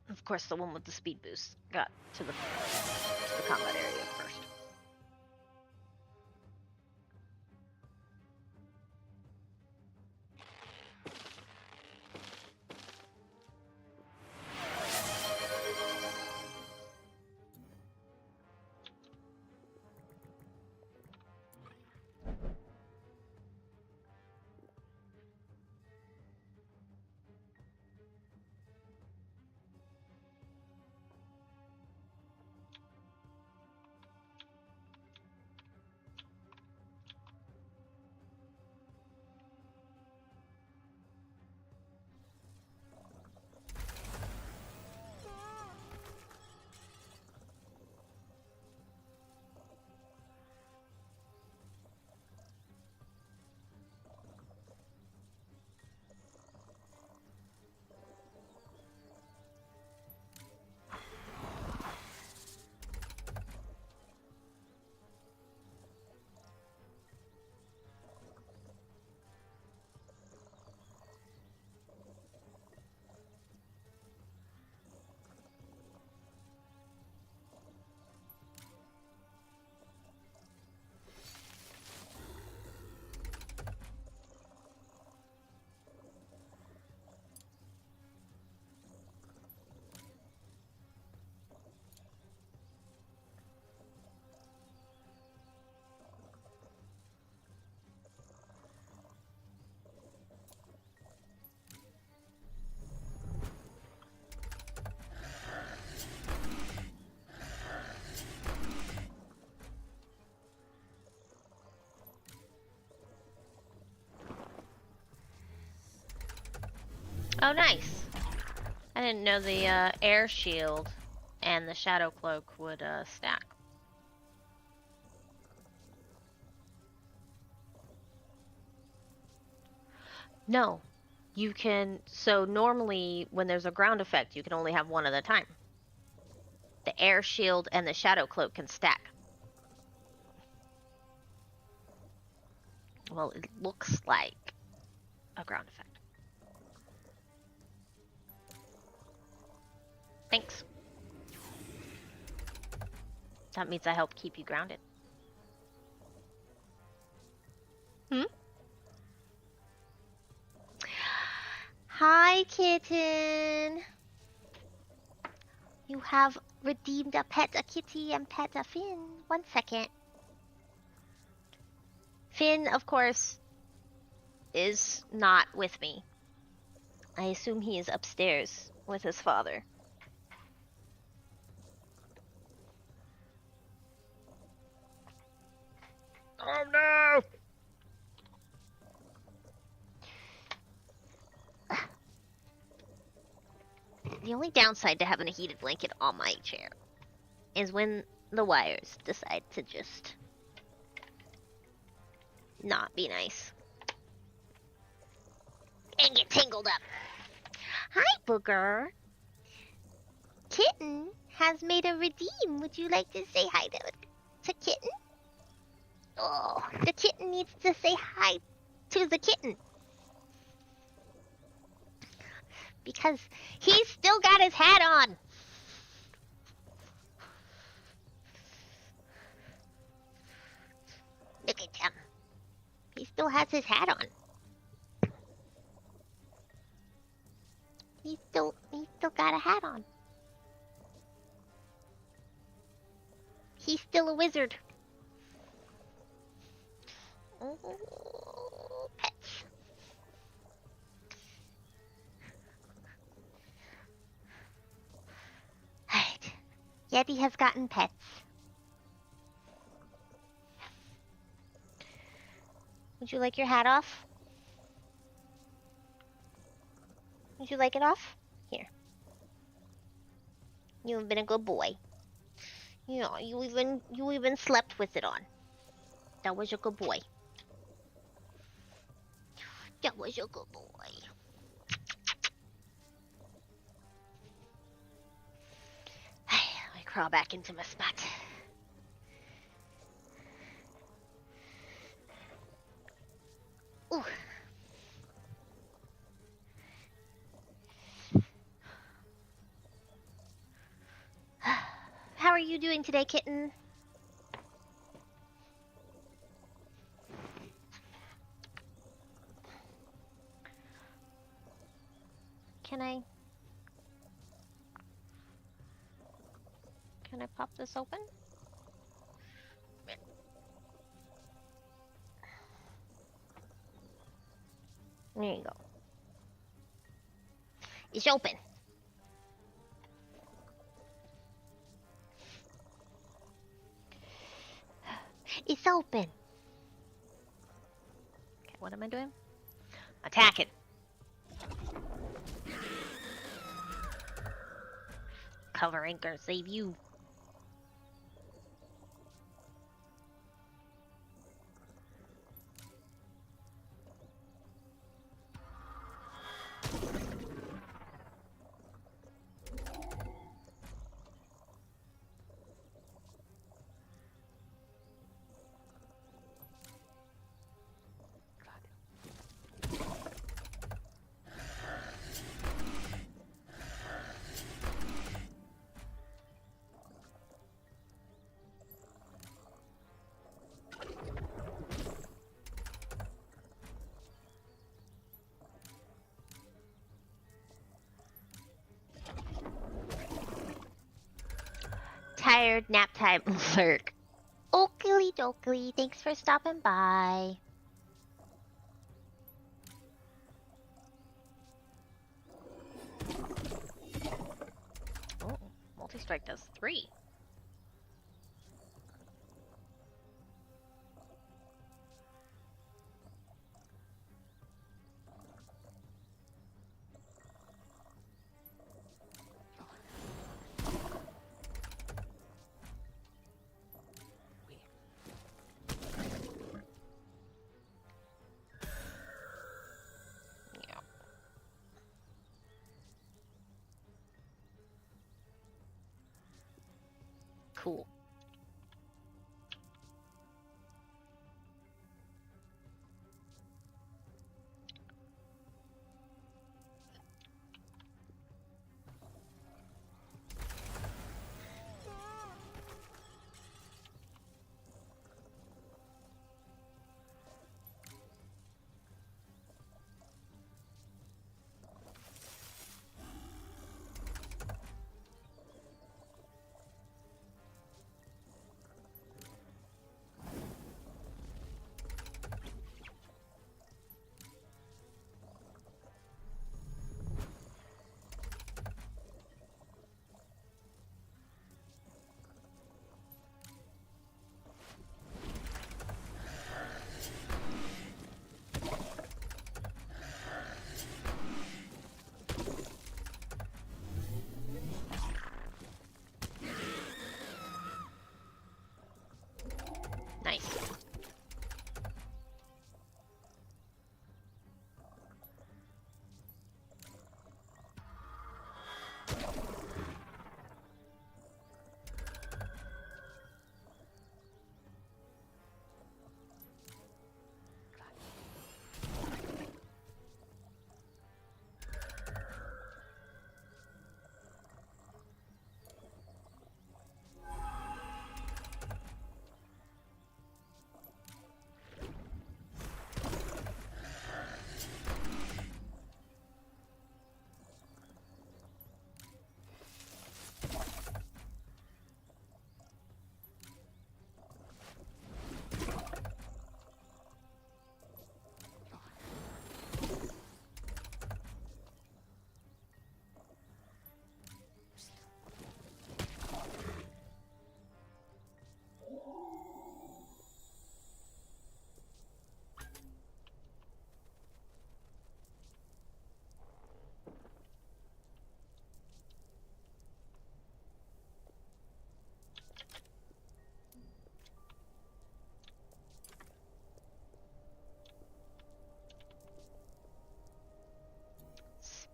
Of course, the one with the speed boost got to the combat area first. Oh, nice. I didn't know the air shield and the shadow cloak would stack. No. You can. So, normally, when there's a ground effect, you can only have one at a time. The air shield and the shadow cloak can stack. Well, it looks like a ground effect. Thanks. That means I help keep you grounded. Hi, kitten. You have redeemed a pet, a kitty, and pet a Finn. 1 second. Finn, of course, is not with me. I assume he is upstairs with his father. Oh no! The only downside to having a heated blanket on my chair is when the wires decide to just not be nice and get tangled up. Hi, Booger. Kitten has made a redeem. Would you like to say hi to Kitten? Oh, the kitten needs to say hi to the kitten. Because he's still got his hat on. Look at him. He still has his hat on. He's still got a hat on. He's still a wizard. Pets. Alright. Yeti has gotten pets. Would you like your hat off? Would you like it off? Here. You have been a good boy. You know, you even slept with it on. That was a good boy. That was a good boy. Let me crawl back into my spot. Ooh. How are you doing today, kitten? Can I pop this open? There you go. It's open. It's open. Okay, what am I doing? Attacking. Cover ain't gonna save you. Tired nap time lurk. Oakley dokley, thanks for stopping by. Oh, multi-strike does 3. Cool.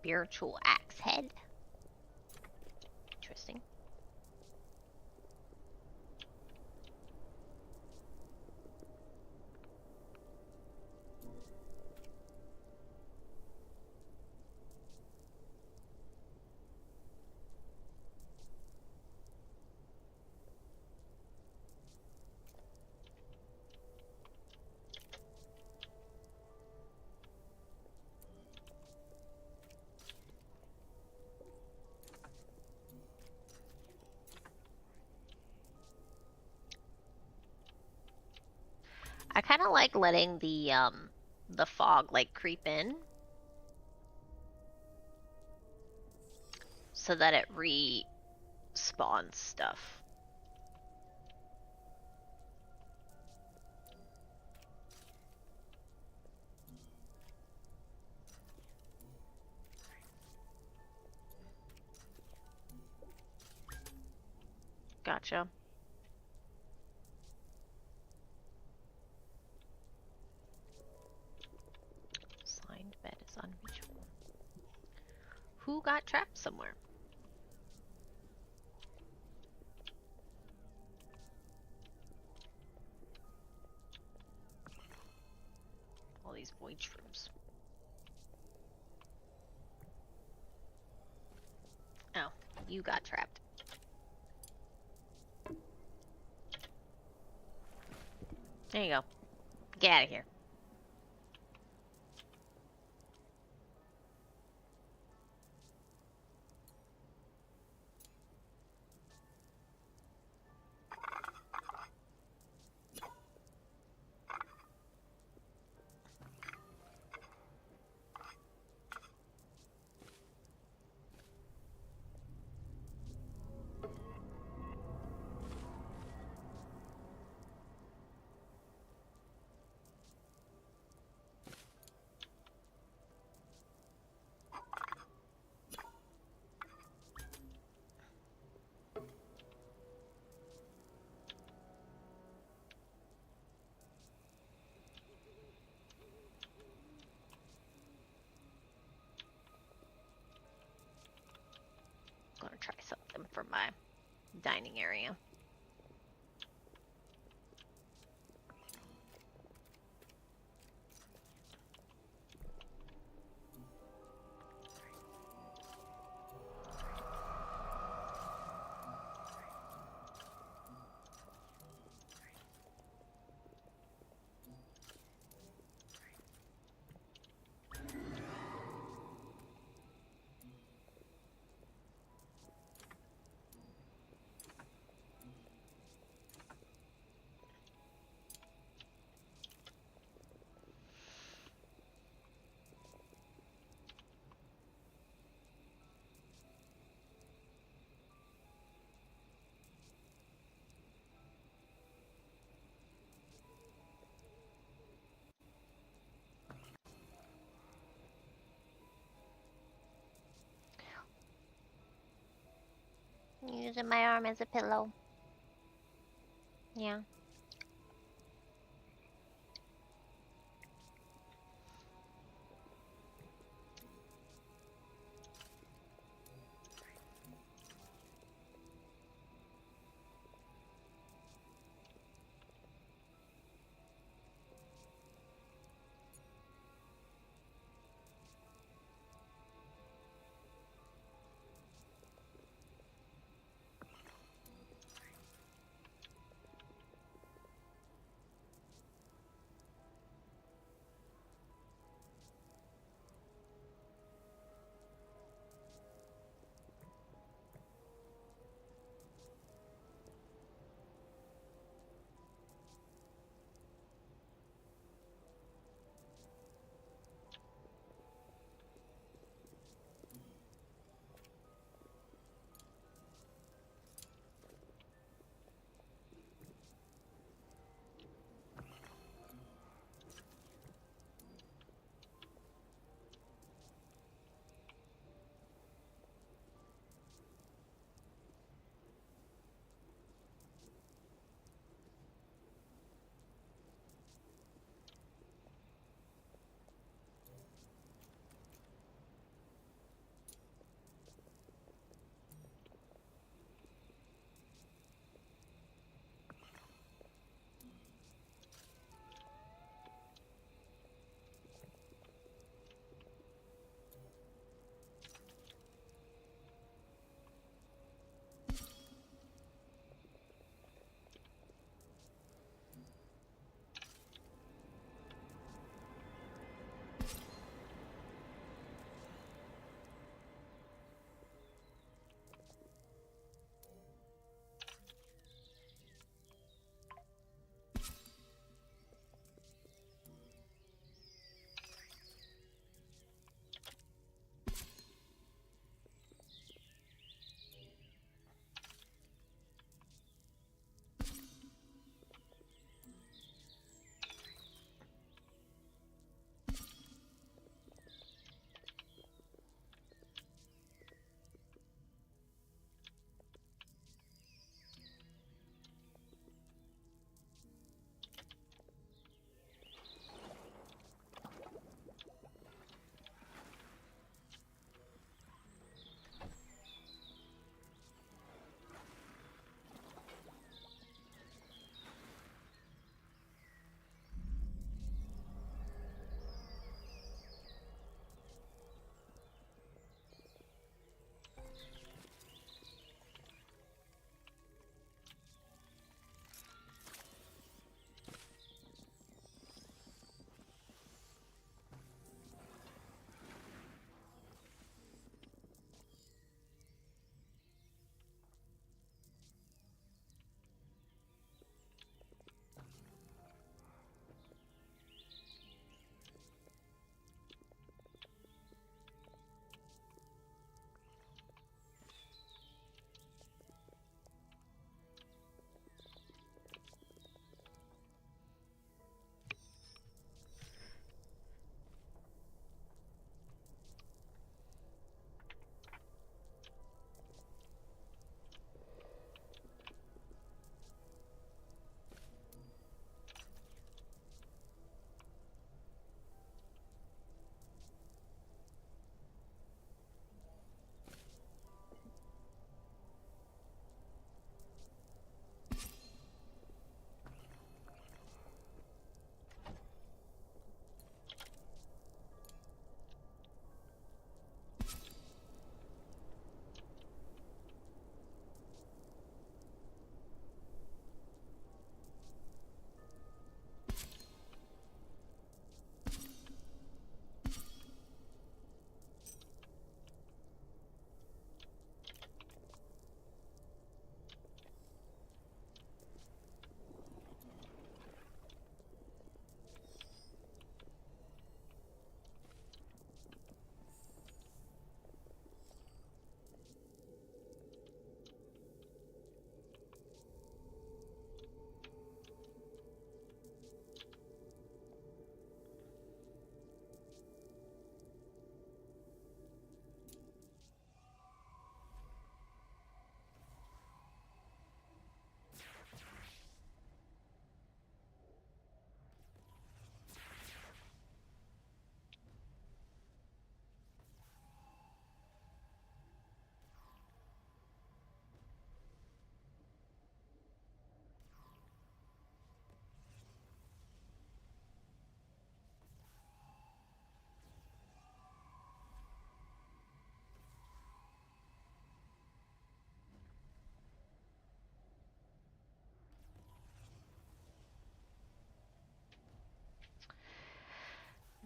spiritual axe head. Interesting. I kind of like letting the fog like creep in so that it respawns stuff. Gotcha. Signed bed is unreachable. Who got trapped somewhere? All these void shrooms. Oh, you got trapped. There you go. Get out of here. I'm gonna try something for my dining area. Using my arm as a pillow. Yeah.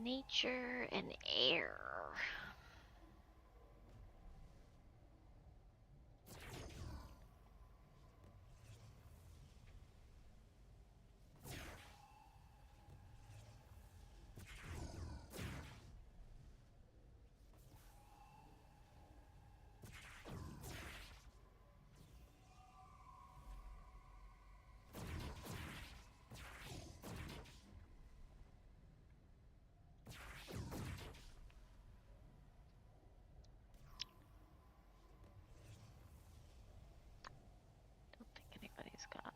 Nature and air. Don't think anybody's got.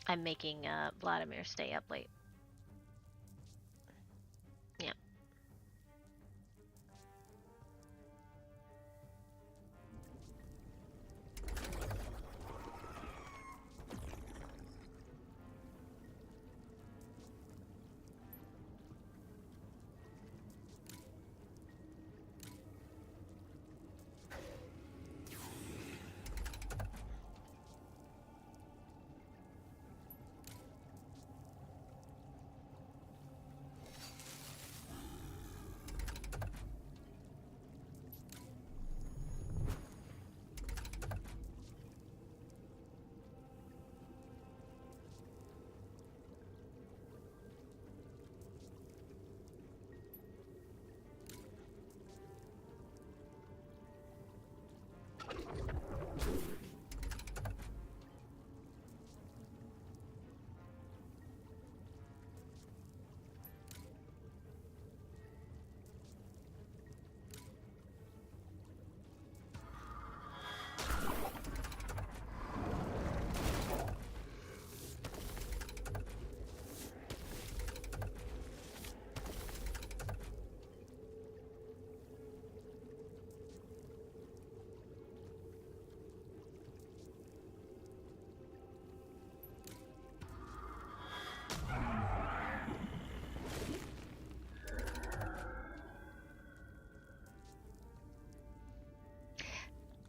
I'm making Vladimir stay up late. Yeah.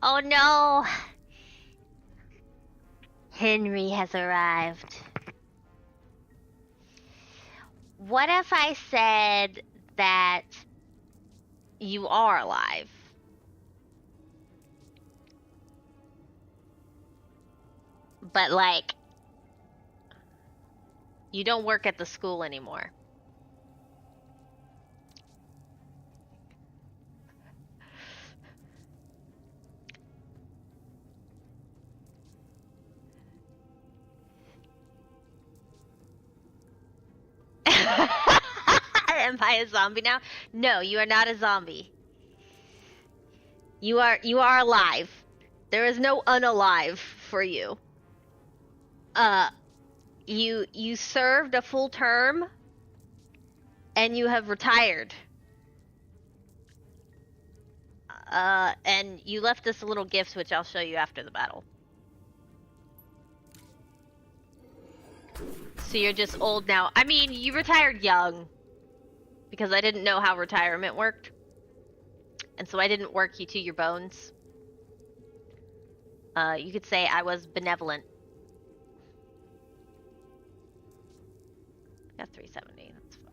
Oh no! Henry has arrived. What if I said that you are alive? But like, you don't work at the school anymore. Am I a zombie now? No, you are not a zombie. You are alive. There is no unalive for you. Uh, you served a full term, and you have retired. And you left us a little gift, which I'll show you after the battle. So you're just old now. I mean, you retired young, because I didn't know how retirement worked. And so I didn't work you to your bones. You could say I was benevolent. Got 370. That's fine.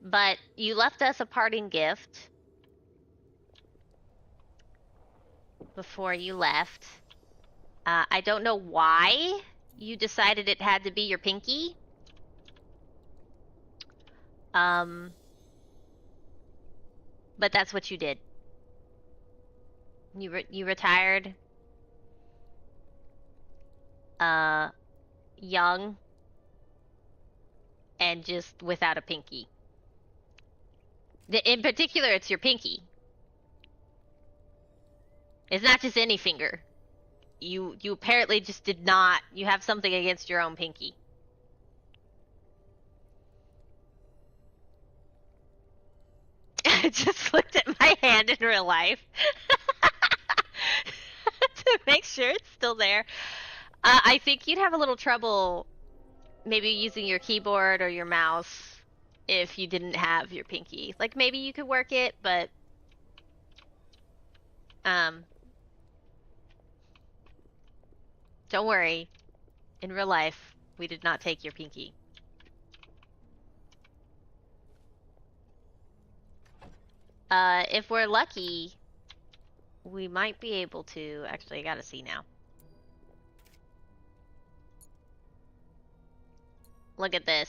But you left us a parting gift before you left. I don't know why you decided it had to be your pinky. But that's what you did. You retired, young, and just without a pinky. In particular, it's your pinky. It's not just any finger. You apparently just did not. You have something against your own pinky. I just looked at my hand in real life to make sure it's still there. I think you'd have a little trouble maybe using your keyboard or your mouse if you didn't have your pinky. Like, maybe you could work it, but don't worry. In real life, we did not take your pinky. If we're lucky, we might be able to. Actually, I gotta see now. Look at this.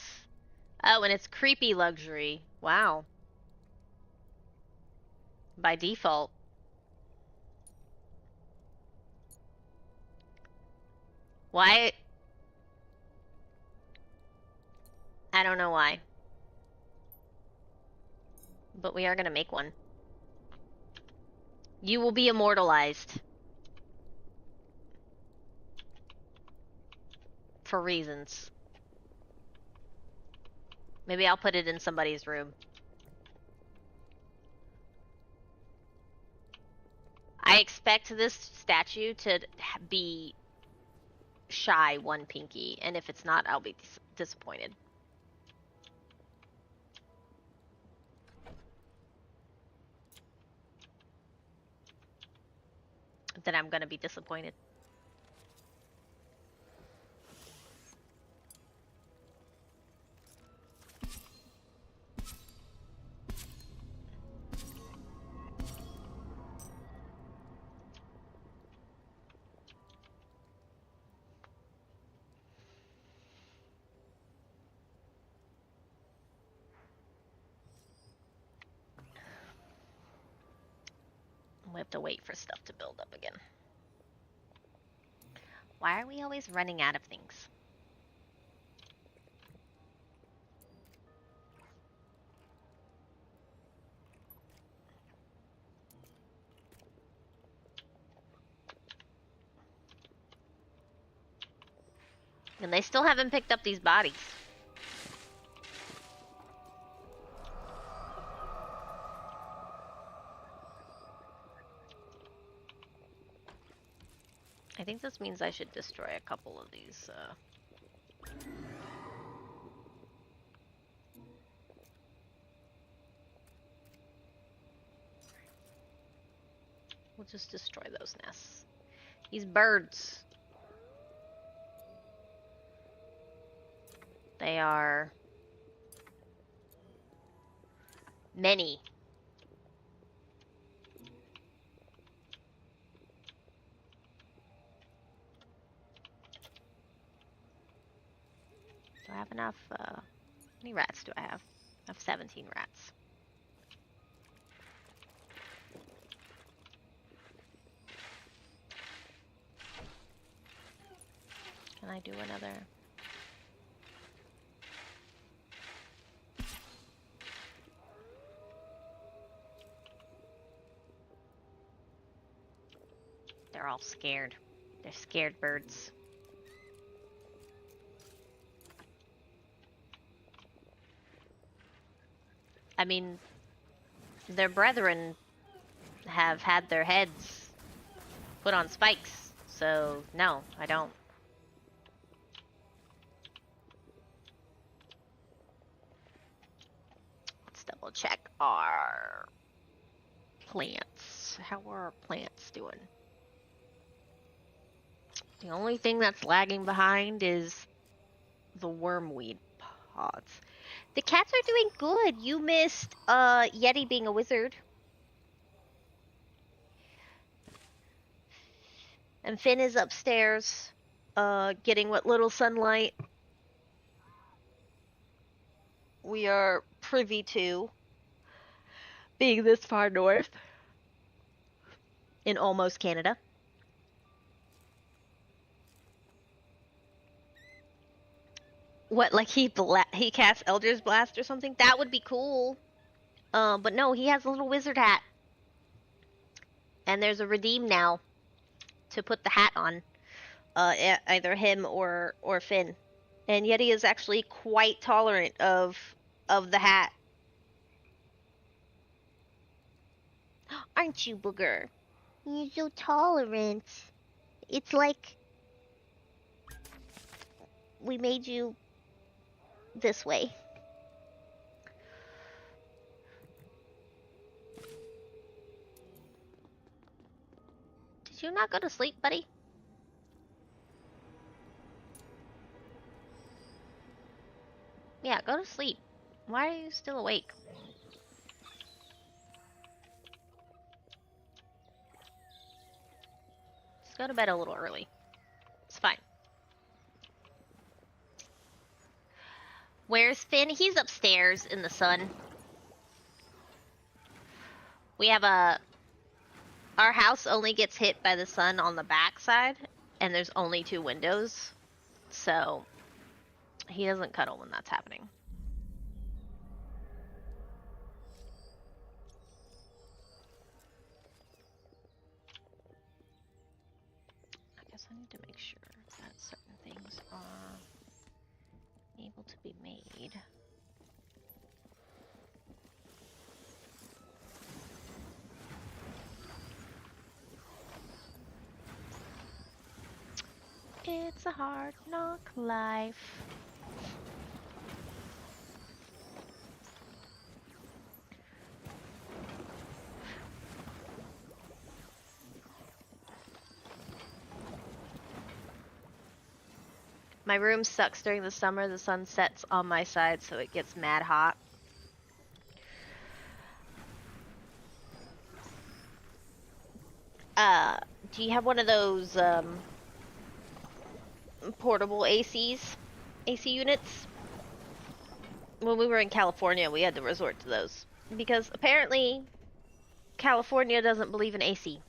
Oh, and it's creepy luxury. Wow. By default. Why? I don't know why. But we are gonna make one. You will be immortalized. For reasons. Maybe I'll put it in somebody's room. I expect this statue to be shy one pinky, and if it's not, I'll be disappointed. Then I'm gonna be disappointed. We have to wait for stuff to build up again. Why are we always running out of things? And they still haven't picked up these bodies. I think this means I should destroy a couple of these. We'll just destroy those nests. These birds. They are Many. Do I have enough? How many rats do I have? I have 17 rats. Can I do another? They're all scared. They're scared birds. I mean, their brethren have had their heads put on spikes, so no, I don't. Let's double check our plants. How are our plants doing? The only thing that's lagging behind is the wormweed pods. The cats are doing good. You missed Yeti being a wizard. And Finn is upstairs, getting what little sunlight we are privy to, being this far north in almost Canada. What, like he casts Elder's Blast or something? That would be cool. But no, he has a little wizard hat. And there's a redeem now to put the hat on. Either him or Finn. And Yeti is actually quite tolerant of the hat. Aren't you, Booger? You're so tolerant. It's like we made you this way. Did you not go to sleep, buddy? Yeah, go to sleep. Why are you still awake? Just go to bed a little early. It's fine. Where's Finn? He's upstairs in the sun. We have our house only gets hit by the sun on the back side, and there's only 2 windows, so he doesn't cuddle when that's happening. I guess I need to make sure that certain things are able to be made. It's a hard knock life. My room sucks during the summer. The sun sets on my side, so it gets mad hot. Do you have one of those, portable AC units? When we were in California, we had to resort to those. Because apparently, California doesn't believe in AC.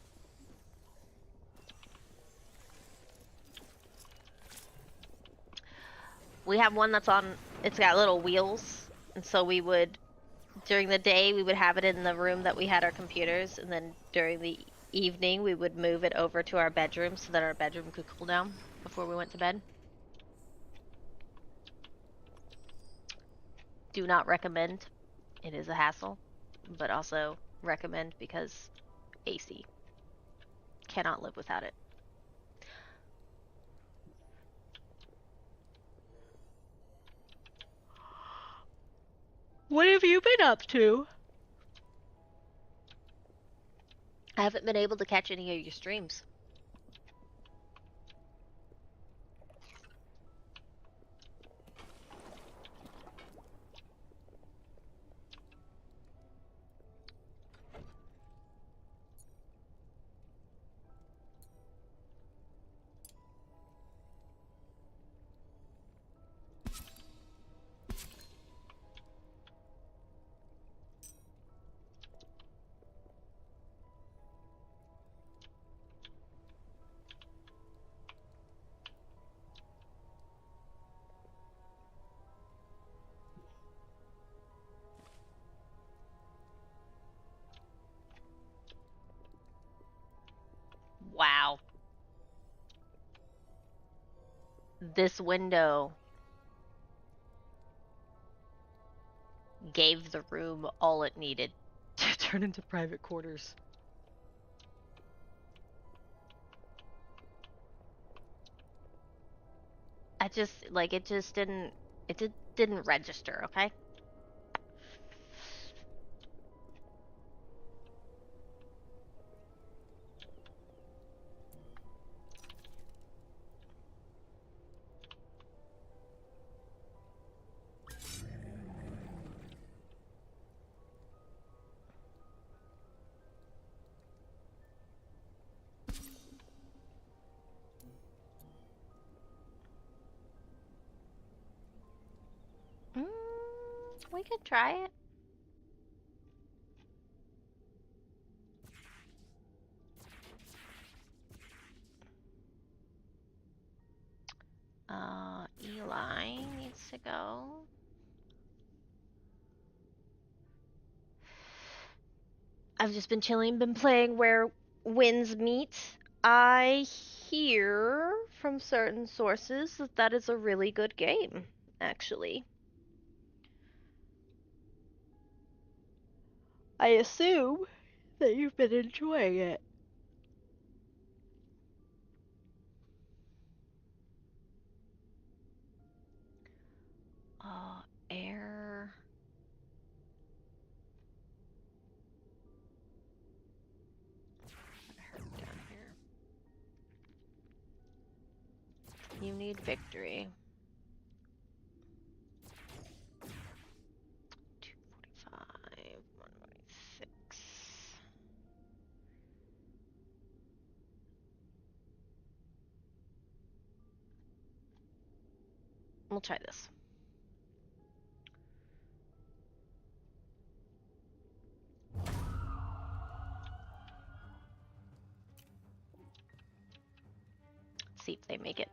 We have one that's on, it's got little wheels, and so we would, during the day, we would have it in the room that we had our computers, and then during the evening, we would move it over to our bedroom so that our bedroom could cool down before we went to bed. Do not recommend. It is a hassle, but also recommend because AC. Cannot live without it. What have you been up to? I haven't been able to catch any of your streams. Wow. This window gave the room all it needed to turn into private quarters. I just like it didn't register, okay? Mm, we could try it. Eli needs to go. I've just been chilling, been playing Where Winds Meet. I hear from certain sources that that is a really good game, actually. I assume that you've been enjoying it. Uh, air. Down here. You need victory. 245, 146. We'll try this. See if they make it.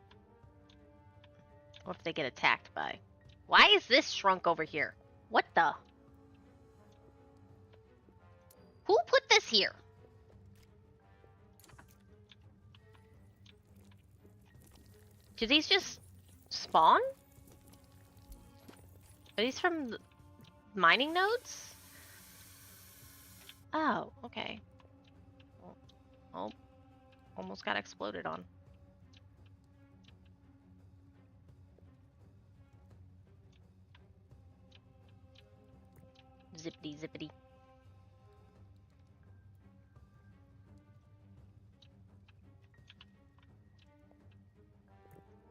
Or if they get attacked by. Why is this shrunk over here? What the? Who put this here? Do these just spawn? Are these from the mining nodes? Oh, okay. Oh, almost got exploded on. Zippity zippity.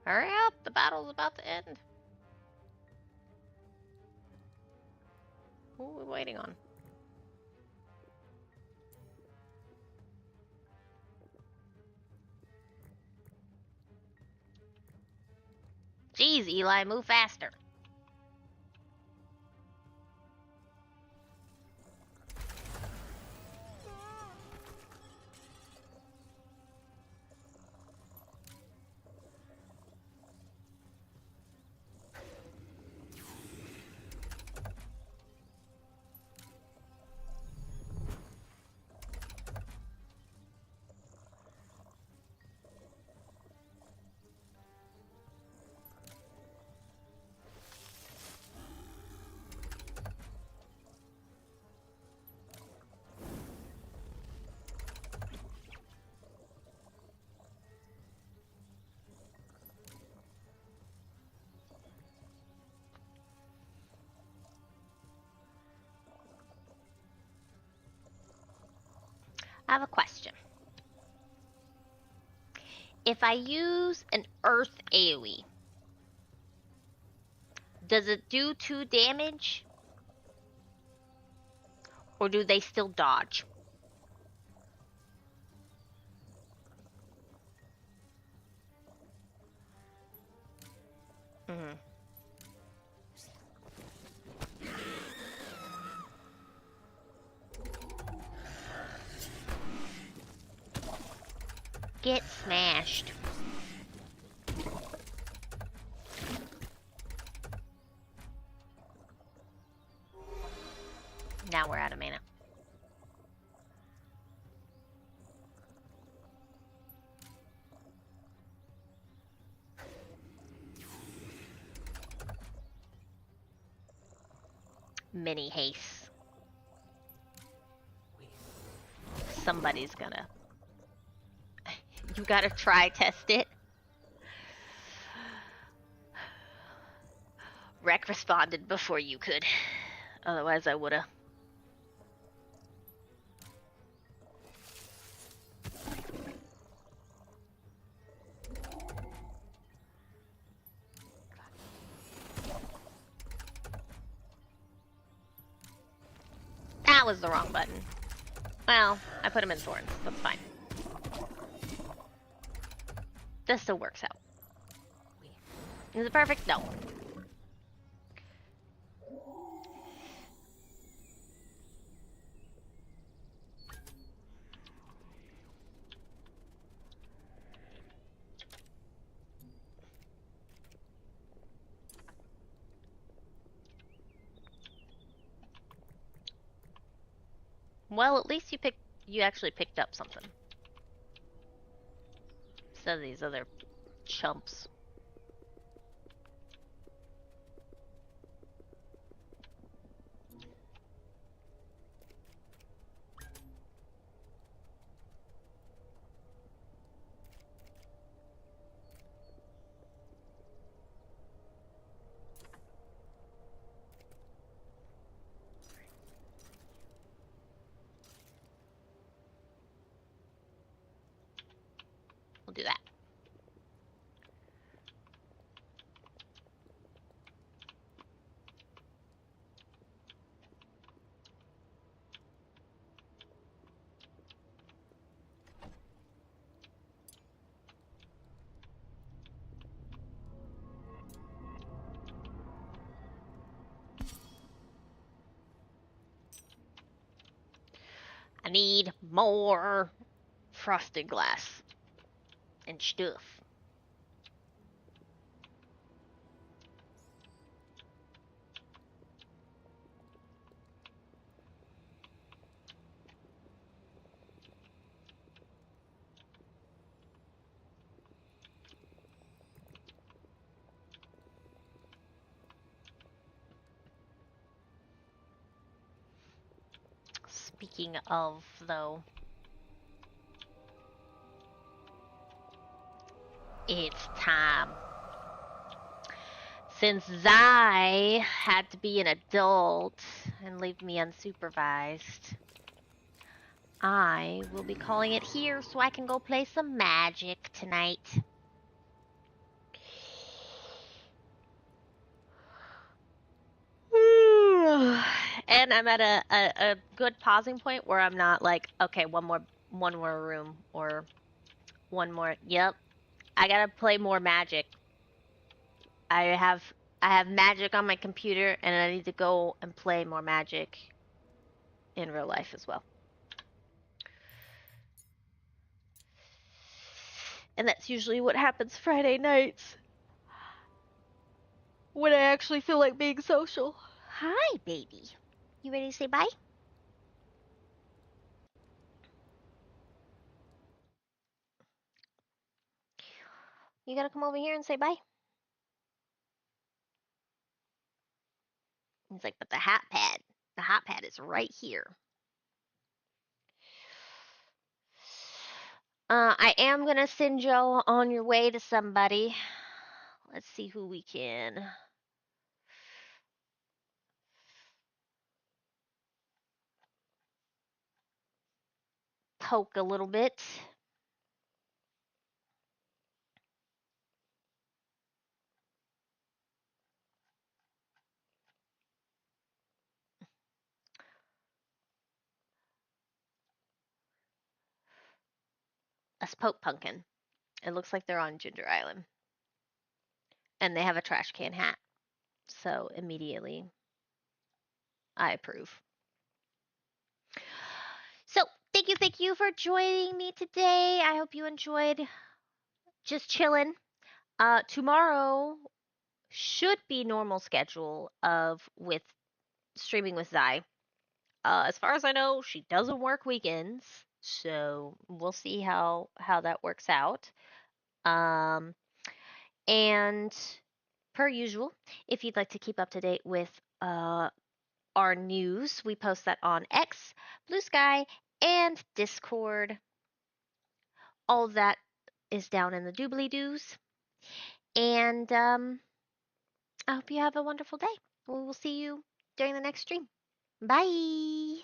Hurry up, the battle's about to end. Who are we waiting on? Jeez, Eli, move faster. I have a question. If I use an Earth AoE, does it do 2 damage? Or do they still dodge? Mm-hmm. Get smashed. Now we're out of mana. mini haste. Somebody's gonna. You gotta try test it. Rec responded before you could. Otherwise, I woulda. That was the wrong button. Well, I put him in thorns. That's fine. This still works out. Is it perfect? No. Well, at least you actually picked up something. Instead of these other chumps. We'll do that. I need more frosted glass and stuff. Speaking of, though, it's time. Since Zai had to be an adult and leave me unsupervised, I will be calling it here so I can go play some magic tonight. And I'm at a good pausing point where I'm not like, okay, one more room or one more. Yep, I gotta play more magic. I have I have magic on my computer, and I need to go and play more magic in real life as well. And that's usually what happens Friday nights when I actually feel like being social. Hi, baby. You ready to say bye? You gotta come over here and say bye. He's like, but the hot pad is right here. I am gonna send you on your way to somebody. Let's see who we can poke a little bit. A poke pumpkin. It looks like they're on Ginger Island. And they have a trash can hat. So immediately, I approve. So thank you for joining me today. I hope you enjoyed just chilling. Tomorrow should be normal schedule of with streaming with Zai. As far as I know, she doesn't work weekends, so we'll see how that works out. Um, and per usual, if you'd like to keep up to date with our news. We post that on X, Blue Sky, and Discord. All of that is down in the doobly doos. And I hope you have a wonderful day. We will see you during the next stream. Bye.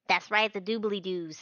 That's right, the doobly doos.